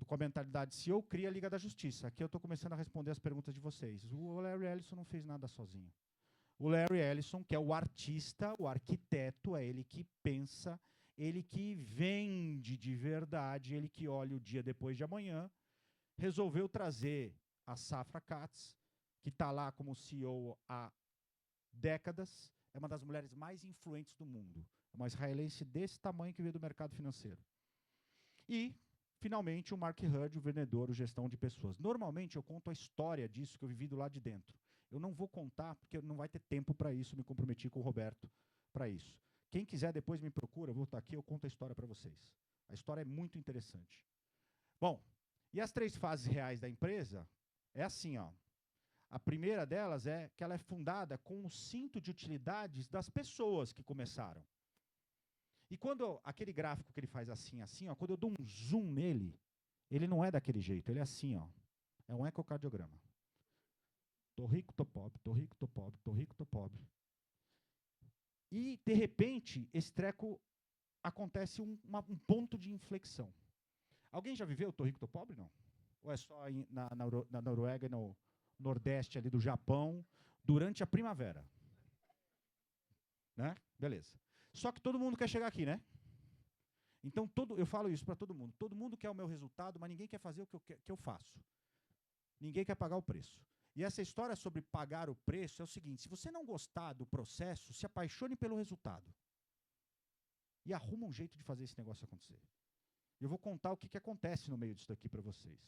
com mentalidade CEO cria a Liga da Justiça. Aqui eu estou começando a responder as perguntas de vocês. O Larry Ellison não fez nada sozinho. O Larry Ellison, que é o artista, o arquiteto, é ele que pensa, ele que vende de verdade, ele que olha o dia depois de amanhã, resolveu trazer a Safra Catz, que está lá como CEO há décadas, é uma das mulheres mais influentes do mundo. É uma israelense desse tamanho que veio do mercado financeiro. E, finalmente, o Mark Hurd, o vendedor, o gestão de pessoas. Normalmente, eu conto a história disso que eu vivi do lado de dentro. Eu não vou contar, porque não vai ter tempo para isso, me comprometi com o Roberto para isso. Quem quiser, depois me procura, eu vou estar aqui, eu conto a história para vocês. A história é muito interessante. Bom, e as 3 fases reais da empresa é assim, ó. A primeira delas é que ela é fundada com o cinto de utilidades das pessoas que começaram. E quando aquele gráfico que ele faz assim, assim, ó, quando eu dou um zoom nele, ele não é daquele jeito, ele é assim, ó. É um ecocardiograma. Tô rico, tô pobre, tô rico, tô pobre, tô rico, tô pobre. E, de repente, esse treco acontece um ponto de inflexão. Alguém já viveu tô rico, tô pobre? Não? Ou é só na Noruega e no nordeste ali do Japão, durante a primavera? Né? Beleza. Só que todo mundo quer chegar aqui, né? Então, eu falo isso para todo mundo. Todo mundo quer o meu resultado, mas ninguém quer fazer o que eu faço. Ninguém quer pagar o preço. E essa história sobre pagar o preço é o seguinte: se você não gostar do processo, se apaixone pelo resultado. E arruma um jeito de fazer esse negócio acontecer. Eu vou contar o que acontece no meio disso daqui para vocês.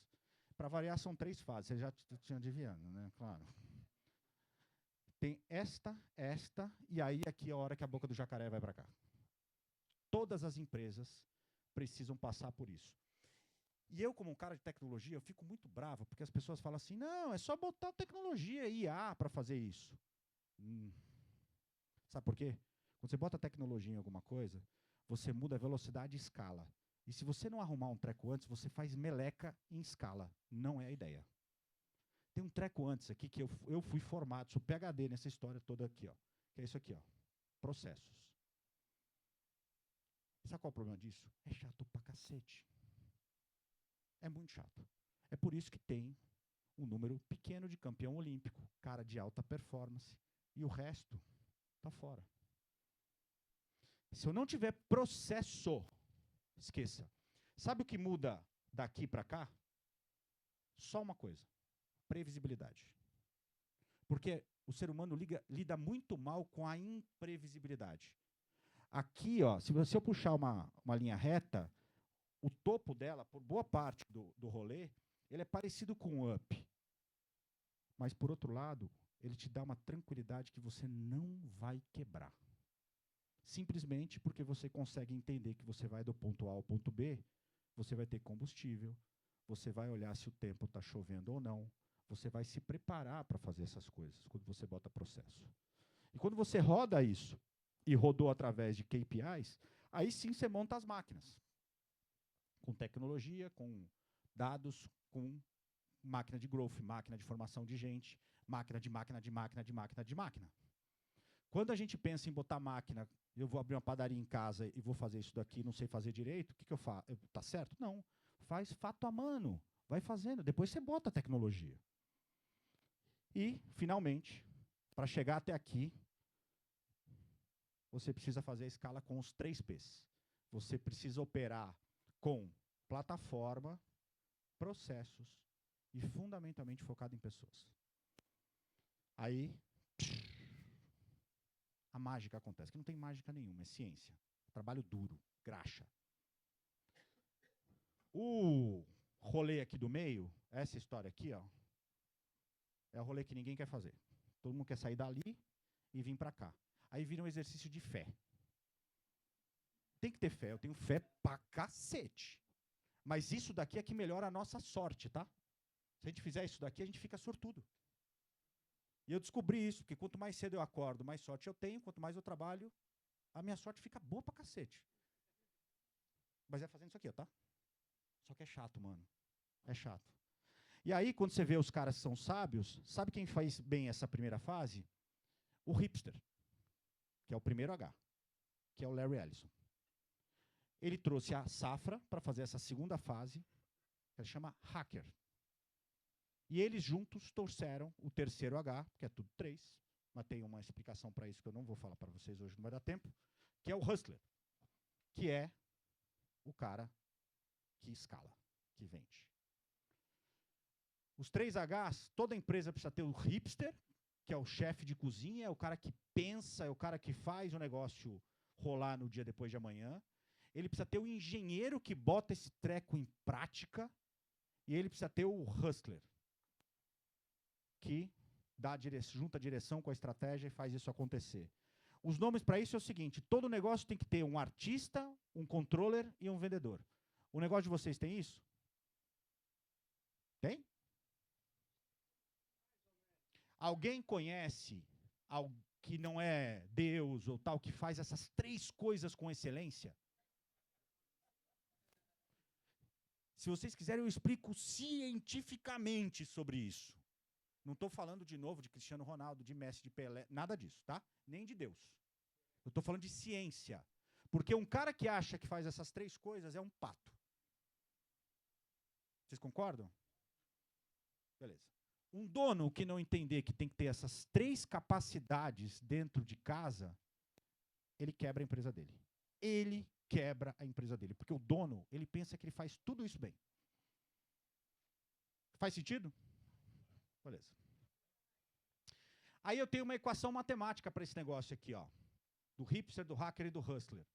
Para variar, são 3 fases. Você já tinha adivinhando, né? Claro. Tem esta, e aí aqui é a hora que a boca do jacaré vai para cá. Todas as empresas precisam passar por isso. E eu, como um cara de tecnologia, eu fico muito bravo, porque as pessoas falam assim, não, é só botar tecnologia IA para fazer isso. Sabe por quê? Quando você bota tecnologia em alguma coisa, você muda a velocidade e escala. E se você não arrumar um treco antes, você faz meleca em escala. Não é a ideia. Tem um treco antes aqui que eu fui formado, sou PhD nessa história toda aqui, ó. Que é isso aqui, ó. Processos. Sabe qual é o problema disso? É chato pra cacete. É muito chato. É por isso que tem um número pequeno de campeão olímpico, cara de alta performance, e o resto tá fora. Se eu não tiver processo, esqueça. Sabe o que muda daqui para cá? Só uma coisa: previsibilidade. Porque o ser humano lida muito mal com a imprevisibilidade. Aqui, ó, se eu puxar uma linha reta, o topo dela, por boa parte do rolê, ele é parecido com o up. Mas, por outro lado, ele te dá uma tranquilidade que você não vai quebrar. Simplesmente porque você consegue entender que você vai do ponto A ao ponto B, você vai ter combustível, você vai olhar se o tempo está chovendo ou não, você vai se preparar para fazer essas coisas, quando você bota processo. E quando você roda isso, e rodou através de KPIs, aí sim você monta as máquinas. Com tecnologia, com dados, com máquina de growth, máquina de formação de gente, máquina de máquina de máquina de máquina de máquina. Quando a gente pensa em botar máquina, eu vou abrir uma padaria em casa e vou fazer isso daqui, não sei fazer direito, o que eu faço? Tá certo? Não. Faz fato a mano. Vai fazendo. Depois você bota a tecnologia. E, finalmente, para chegar até aqui, você precisa fazer a escala com os 3 Ps. Você precisa operar com plataforma, processos e, fundamentalmente, focado em pessoas. Aí, a mágica acontece, que não tem mágica nenhuma, é ciência. Trabalho duro, graxa. O rolê aqui do meio, essa história aqui, ó, é o rolê que ninguém quer fazer. Todo mundo quer sair dali e vir para cá. Aí vira um exercício de fé. Tem que ter fé, eu tenho fé pra cacete. Mas isso daqui é que melhora a nossa sorte, tá? Se a gente fizer isso daqui, a gente fica sortudo. E eu descobri isso, porque quanto mais cedo eu acordo, mais sorte eu tenho, quanto mais eu trabalho, a minha sorte fica boa pra cacete. Mas é fazendo isso aqui, ó, tá? Só que é chato, mano. É chato. E aí, quando você vê os caras que são sábios, sabe quem faz bem essa primeira fase? O hipster, que é o primeiro H, que é o Larry Ellison. Ele trouxe a Safra para fazer essa segunda fase, que ele chama hacker. E eles juntos torceram o terceiro H, que é tudo 3, mas tem uma explicação para isso que eu não vou falar para vocês hoje, não vai dar tempo, que é o hustler, que é o cara que escala, que vende. Os 3 Hs, toda empresa precisa ter o hipster, que é o chefe de cozinha, é o cara que pensa, é o cara que faz o negócio rolar no dia depois de amanhã. Ele precisa ter o engenheiro que bota esse treco em prática. E ele precisa ter o hustler, que junta a direção com a estratégia e faz isso acontecer. Os nomes para isso é o seguinte: todo negócio tem que ter um artista, um controller e um vendedor. O negócio de vocês tem isso? Tem? Alguém conhece algo que não é Deus ou tal, que faz essas 3 coisas com excelência? Se vocês quiserem, eu explico cientificamente sobre isso. Não estou falando de novo de Cristiano Ronaldo, de Messi, de Pelé, nada disso, tá? Nem de Deus. Eu estou falando de ciência. Porque um cara que acha que faz essas 3 coisas é um pato. Vocês concordam? Beleza. Um dono que não entender que tem que ter essas 3 capacidades dentro de casa, ele quebra a empresa dele. Ele quebra a empresa dele. Porque o dono, ele pensa que ele faz tudo isso bem. Faz sentido? Beleza. Aí eu tenho uma equação matemática para esse negócio aqui, ó. Do hipster, do hacker e do hustler.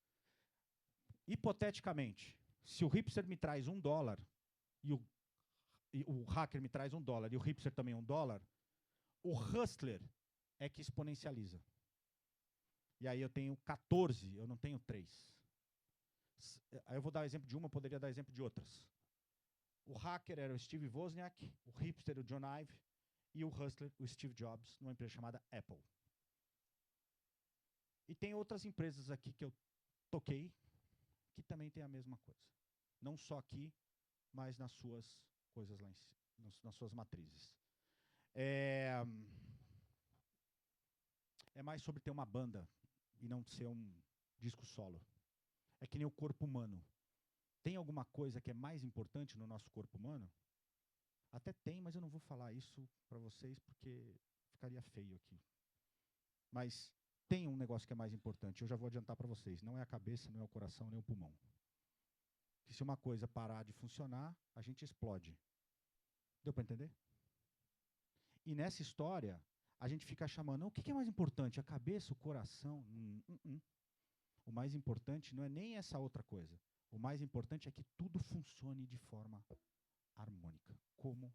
Hipoteticamente, se o hipster me traz $1 e o hacker me traz $1 e o hipster também $1, o hustler é que exponencializa. E aí eu tenho 14, eu não tenho 3. Aí eu vou dar exemplo de uma, poderia dar exemplo de outras. O hacker era o Steve Wozniak, o hipster o John Ive e o hustler o Steve Jobs, numa empresa chamada Apple. E tem outras empresas aqui que eu toquei que também tem a mesma coisa. Não só aqui, mas nas suas coisas lá nas suas matrizes. É mais sobre ter uma banda e não ser um disco solo. É que nem o corpo humano. Tem alguma coisa que é mais importante no nosso corpo humano? Até tem, mas eu não vou falar isso para vocês porque ficaria feio aqui. Mas tem um negócio que é mais importante, eu já vou adiantar para vocês. Não é a cabeça, não é o coração, nem o pulmão. Que se uma coisa parar de funcionar, a gente explode. Deu para entender? E nessa história, a gente fica chamando, o que é mais importante? A cabeça, o coração? O mais importante não é nem essa outra coisa. O mais importante é que tudo funcione de forma harmônica, como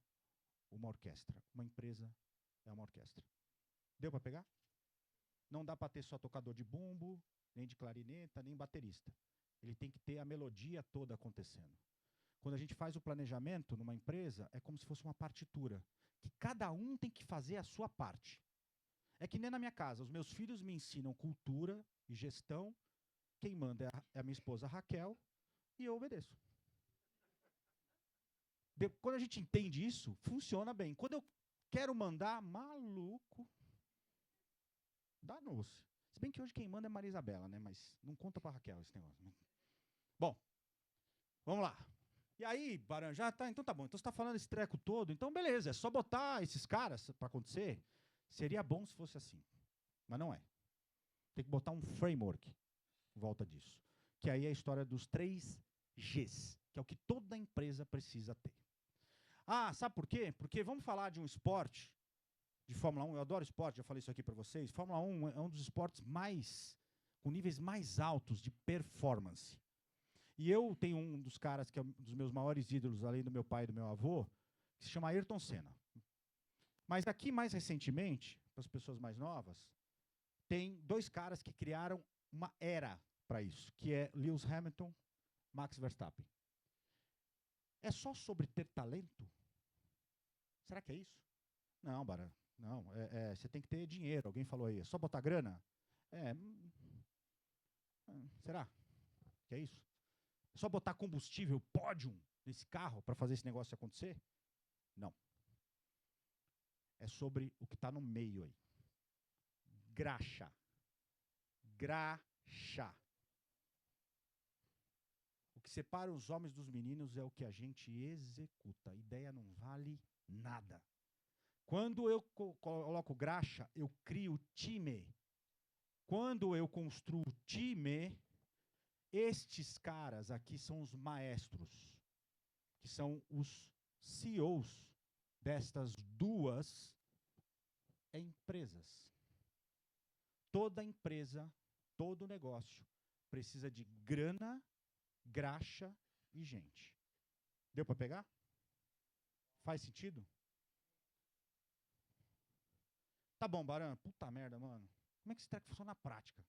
uma orquestra. Uma empresa é uma orquestra. Deu para pegar? Não dá para ter só tocador de bumbo, nem de clarineta, nem baterista. Ele tem que ter a melodia toda acontecendo. Quando a gente faz o planejamento numa empresa, é como se fosse uma partitura, que cada um tem que fazer a sua parte. É que nem na minha casa, os meus filhos me ensinam cultura e gestão, quem manda é a minha esposa Raquel, e eu obedeço. Quando a gente entende isso, funciona bem. Quando eu quero mandar, maluco, danou-se. Se bem que hoje quem manda é Maria Isabela, né? Mas não conta para Raquel esse negócio. Né? Bom, vamos lá. E aí, Baranjá, tá, então tá bom. Então você está falando esse treco todo, então beleza, é só botar esses caras para acontecer. Seria bom se fosse assim, mas não é. Tem que botar um framework em volta disso. Que aí é a história dos 3 Gs, que é o que toda empresa precisa ter. Ah, sabe por quê? Porque vamos falar de um esporte, de Fórmula 1, eu adoro esporte, já falei isso aqui para vocês. Fórmula 1 é um dos esportes com níveis mais altos de performance. E eu tenho um dos caras que é um dos meus maiores ídolos, além do meu pai e do meu avô, que se chama Ayrton Senna. Mas aqui, mais recentemente, para as pessoas mais novas, tem 2 caras que criaram uma era para isso, que é Lewis Hamilton, Max Verstappen. É só sobre ter talento? Será que é isso? Não, Bara. Não, você tem que ter dinheiro. Alguém falou aí, é só botar grana? Será que é isso? É só botar combustível, pódium, nesse carro para fazer esse negócio acontecer? Não. É sobre o que está no meio aí. Graxa. Graxa. O que separa os homens dos meninos é o que a gente executa. A ideia não vale nada. Quando eu coloco graxa, eu crio time. Quando eu construo time, estes caras aqui são os maestros, que são os CEOs destas duas empresas. Toda empresa, todo negócio precisa de grana, graxa e gente. Deu para pegar? Faz sentido? Tá bom, Baran. Puta merda, mano. Como é que esse treco funciona na prática?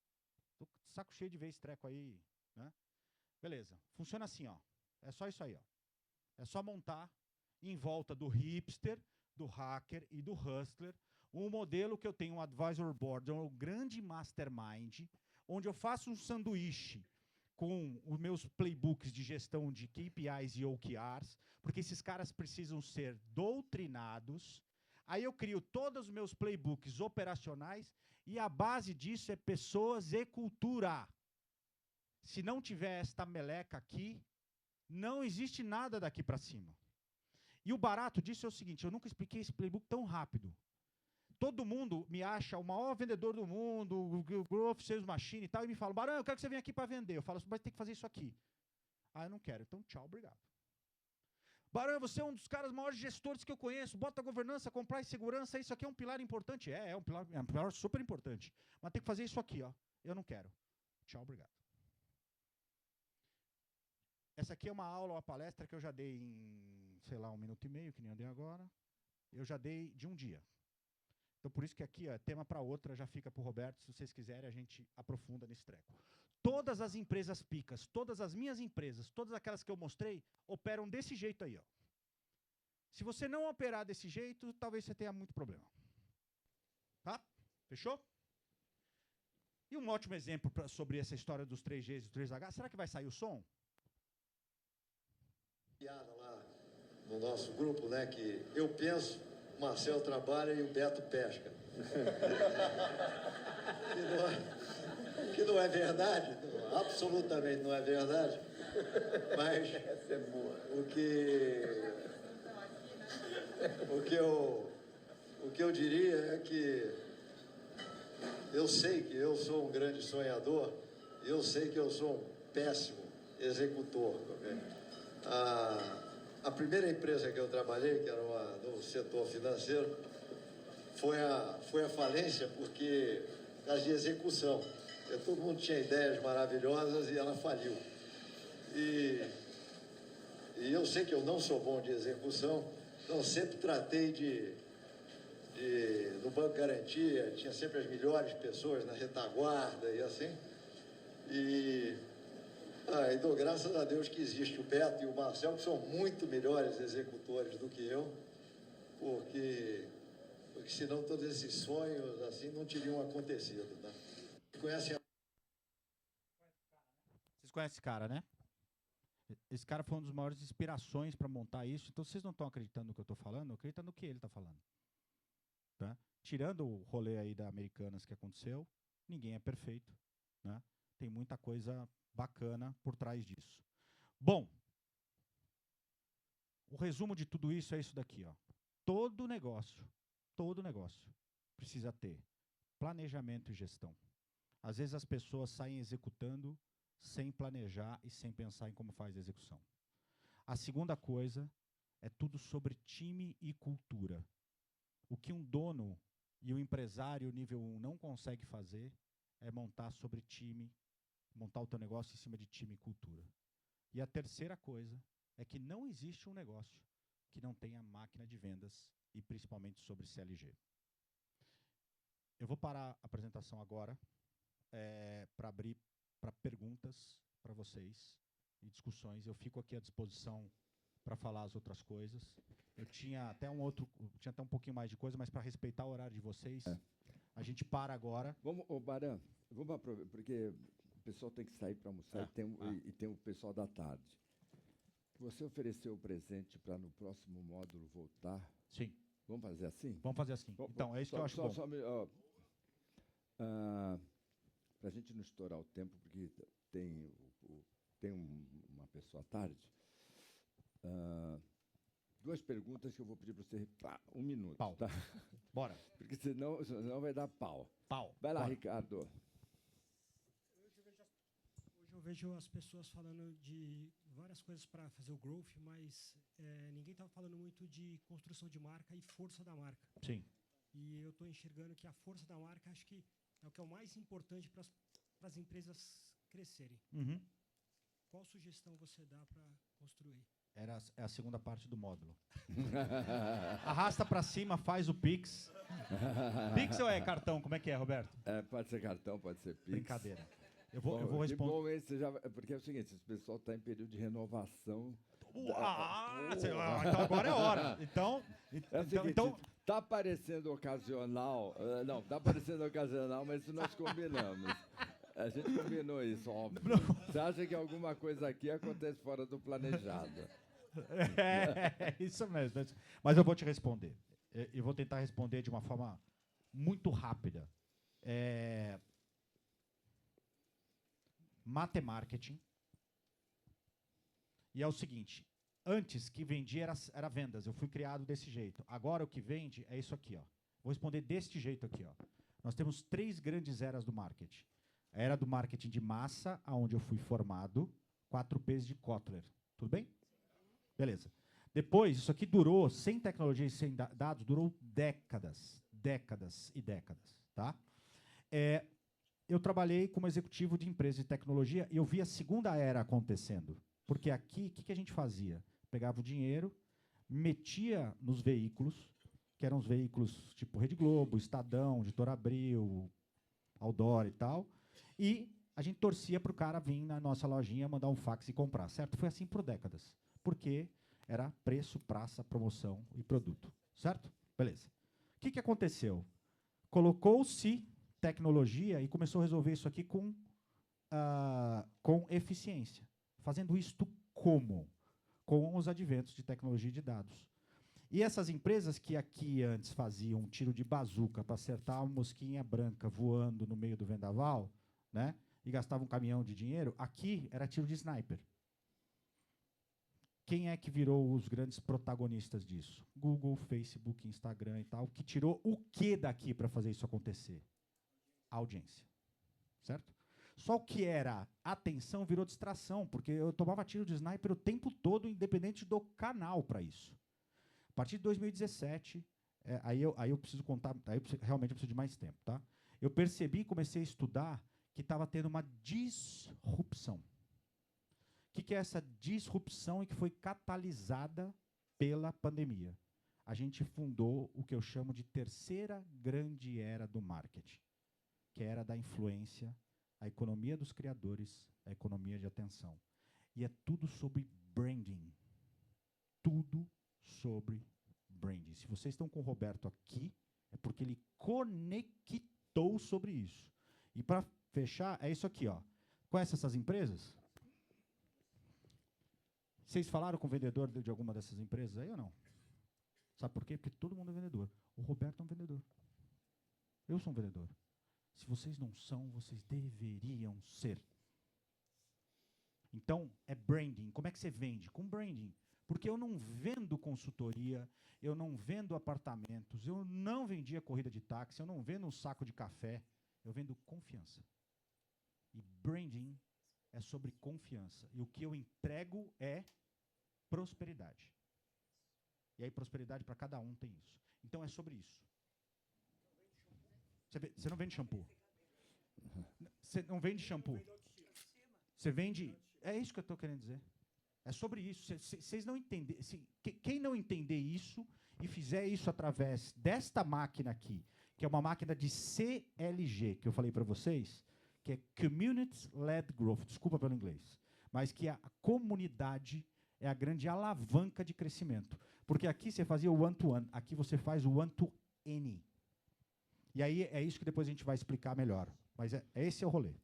Tô com saco cheio de ver esse treco aí, né? Beleza. Funciona assim, ó. É só isso aí, ó. É só montar em volta do hipster, do hacker e do hustler um modelo que eu tenho um advisor board, um grande mastermind, onde eu faço um sanduíche com os meus playbooks de gestão de KPIs e OKRs, porque esses caras precisam ser doutrinados. Aí eu crio todos os meus playbooks operacionais e a base disso é pessoas e cultura. Se não tiver esta meleca aqui, não existe nada daqui para cima. E o barato disso é o seguinte, eu nunca expliquei esse playbook tão rápido. Todo mundo me acha o maior vendedor do mundo, o Growth Sales Machine e tal, e me fala, Barão, eu quero que você venha aqui para vender. Eu falo, mas tem que fazer isso aqui. Ah, eu não quero. Então, tchau, obrigado. Barão, você é um dos caras maiores gestores que eu conheço. Bota governança, comprar e segurança, isso aqui é um pilar importante. É um pilar super importante. Mas tem que fazer isso aqui, ó. Eu não quero. Tchau, obrigado. Essa aqui é uma aula, uma palestra que eu já dei em, sei lá, 1 minuto e meio, que nem eu dei agora. Eu já dei de um dia. Então, por isso que aqui, ó, tema para outra, já fica para o Roberto. Se vocês quiserem, a gente aprofunda nesse treco. Todas as empresas picas, todas as minhas empresas, todas aquelas que eu mostrei, operam desse jeito aí, ó. Se você não operar desse jeito, talvez você tenha muito problema. Tá? Fechou? E um ótimo exemplo sobre essa história dos 3Gs e 3H. Será que vai sair o som? Piada lá no nosso grupo, né, que eu penso, o Marcel trabalha e o Beto pesca. que não é verdade, absolutamente não é verdade, mas o que eu diria é que eu sei que eu sou um grande sonhador e eu sei que eu sou um péssimo executor. A primeira empresa que eu trabalhei, que era no setor financeiro, foi a falência porque causa de execução. Todo mundo tinha ideias maravilhosas e ela faliu. E eu sei que eu não sou bom de execução, então sempre tratei no Banco Garantia, tinha sempre as melhores pessoas na retaguarda e assim. E dou graças a Deus que existe o Beto e o Marcel, que são muito melhores executores do que eu, porque senão todos esses sonhos assim não teriam acontecido. Tá? Vocês conhecem esse cara, né? Esse cara foi uma das maiores inspirações para montar isso. Então, vocês não estão acreditando no que eu estou falando, acreditam no que ele está falando. Tá? Tirando o rolê aí da Americanas que aconteceu, ninguém é perfeito. Né? Tem muita coisa bacana por trás disso. Bom, o resumo de tudo isso é isso daqui. Ó. Todo negócio precisa ter planejamento e gestão. Às vezes as pessoas saem executando sem planejar e sem pensar em como faz a execução. A segunda coisa é tudo sobre time e cultura. O que um dono e um empresário nível 1 não consegue fazer é montar sobre time, montar o teu negócio em cima de time e cultura. E a terceira coisa é que não existe um negócio que não tenha máquina de vendas e principalmente sobre CLG. Eu vou parar a apresentação agora para abrir para perguntas para vocês e discussões. Eu fico aqui à disposição para falar as outras coisas. Eu tinha até tinha até um pouquinho mais de coisa, mas para respeitar o horário de vocês, a gente para agora. Vamos, ô Baran, vamos aproveitar, porque o pessoal tem que sair para almoçar e tem o pessoal da tarde. Você ofereceu o presente para no próximo módulo voltar? Sim. Vamos fazer assim? Vamos fazer assim. Então, é isso que eu acho bom. Para a gente não estourar o tempo, porque tem uma pessoa à tarde. 2 perguntas que eu vou pedir para você. 1 minuto. Pau. Tá? Bora. Porque senão vai dar pau. Pau. Vai lá, Bora. Ricardo. Hoje eu vejo as pessoas falando de várias coisas para fazer o growth, mas ninguém estava falando muito de construção de marca e força da marca. Sim. E eu estou enxergando que a força da marca acho que é o que é o mais importante para as empresas crescerem. Uhum. Qual sugestão você dá para construir? É a segunda parte do módulo. Arrasta para cima, faz o Pix. Pix ou é cartão? Como é que é, Roberto? Pode ser cartão, pode ser Pix. Brincadeira. Eu vou responder. Bom, porque é o seguinte, esse pessoal está em período de renovação. Então agora é hora. Então, tá parecendo ocasional. Não, tá parecendo ocasional, mas isso nós combinamos. A gente combinou isso, óbvio. Você acha que alguma coisa aqui acontece fora do planejado? É isso mesmo. Mas eu vou te responder. Eu vou tentar responder de uma forma muito rápida. Marketing. E é o seguinte, antes que vendia era vendas, eu fui criado desse jeito. Agora o que vende é isso aqui, ó. Vou responder deste jeito aqui, ó. Nós temos 3 grandes eras do marketing. A era do marketing de massa, aonde eu fui formado, 4 P's de Kotler. Tudo bem? Beleza. Depois, isso aqui durou, sem tecnologia e sem dados, durou décadas e décadas, tá? Eu trabalhei como executivo de empresa de tecnologia e eu vi a segunda era acontecendo. Porque aqui, o que a gente fazia? Pegava o dinheiro, metia nos veículos, que eram os veículos tipo Rede Globo, Estadão, Editora Abril, Outdoor e tal, e a gente torcia para o cara vir na nossa lojinha, mandar um fax e comprar, certo? Foi assim por décadas, porque era preço, praça, promoção e produto, certo? Beleza. O que aconteceu? Colocou-se tecnologia e começou a resolver isso aqui com eficiência. Fazendo isto como? Com os adventos de tecnologia de dados. E essas empresas que aqui antes faziam um tiro de bazuca para acertar uma mosquinha branca voando no meio do vendaval, né, e gastavam um caminhão de dinheiro, aqui era tiro de sniper. Quem é que virou os grandes protagonistas disso? Google, Facebook, Instagram e tal, que tirou o que daqui para fazer isso acontecer? A audiência. Certo? Só o que era atenção virou distração, porque eu tomava tiro de sniper o tempo todo, independente do canal para isso. A partir de 2017, aí eu preciso contar, realmente eu preciso de mais tempo, tá? Eu percebi, comecei a estudar, que estava tendo uma disrupção. O que é essa disrupção e que foi catalisada pela pandemia? A gente fundou o que eu chamo de terceira grande era do marketing, que é a era da influência, a economia dos criadores, a economia de atenção. E é tudo sobre branding. Tudo sobre branding. Se vocês estão com o Roberto aqui, é porque ele conectou sobre isso. E para fechar, é isso aqui, ó. Conhece essas empresas? Vocês falaram com o vendedor de alguma dessas empresas aí ou não? Sabe por quê? Porque todo mundo é vendedor. O Roberto é um vendedor. Eu sou um vendedor. Se vocês não são, vocês deveriam ser. Então, é branding. Como é que você vende? Com branding. Porque eu não vendo consultoria, eu não vendo apartamentos, eu não vendia corrida de táxi, eu não vendo um saco de café, eu vendo confiança. E branding é sobre confiança. E o que eu entrego é prosperidade. E aí, prosperidade para cada um tem isso. Então, é sobre isso. Você não vende shampoo. Você não vende shampoo. Você vende... É isso que eu estou querendo dizer. É sobre isso. Vocês não entendem. Quem não entender isso e fizer isso através desta máquina aqui, que é uma máquina de CLG, que eu falei para vocês, que é Community-Led Growth, desculpa pelo inglês, mas que a comunidade é a grande alavanca de crescimento. Porque aqui você fazia o one-to-one, aqui você faz o one-to-any. E aí é isso que depois a gente vai explicar melhor. Mas esse é o rolê.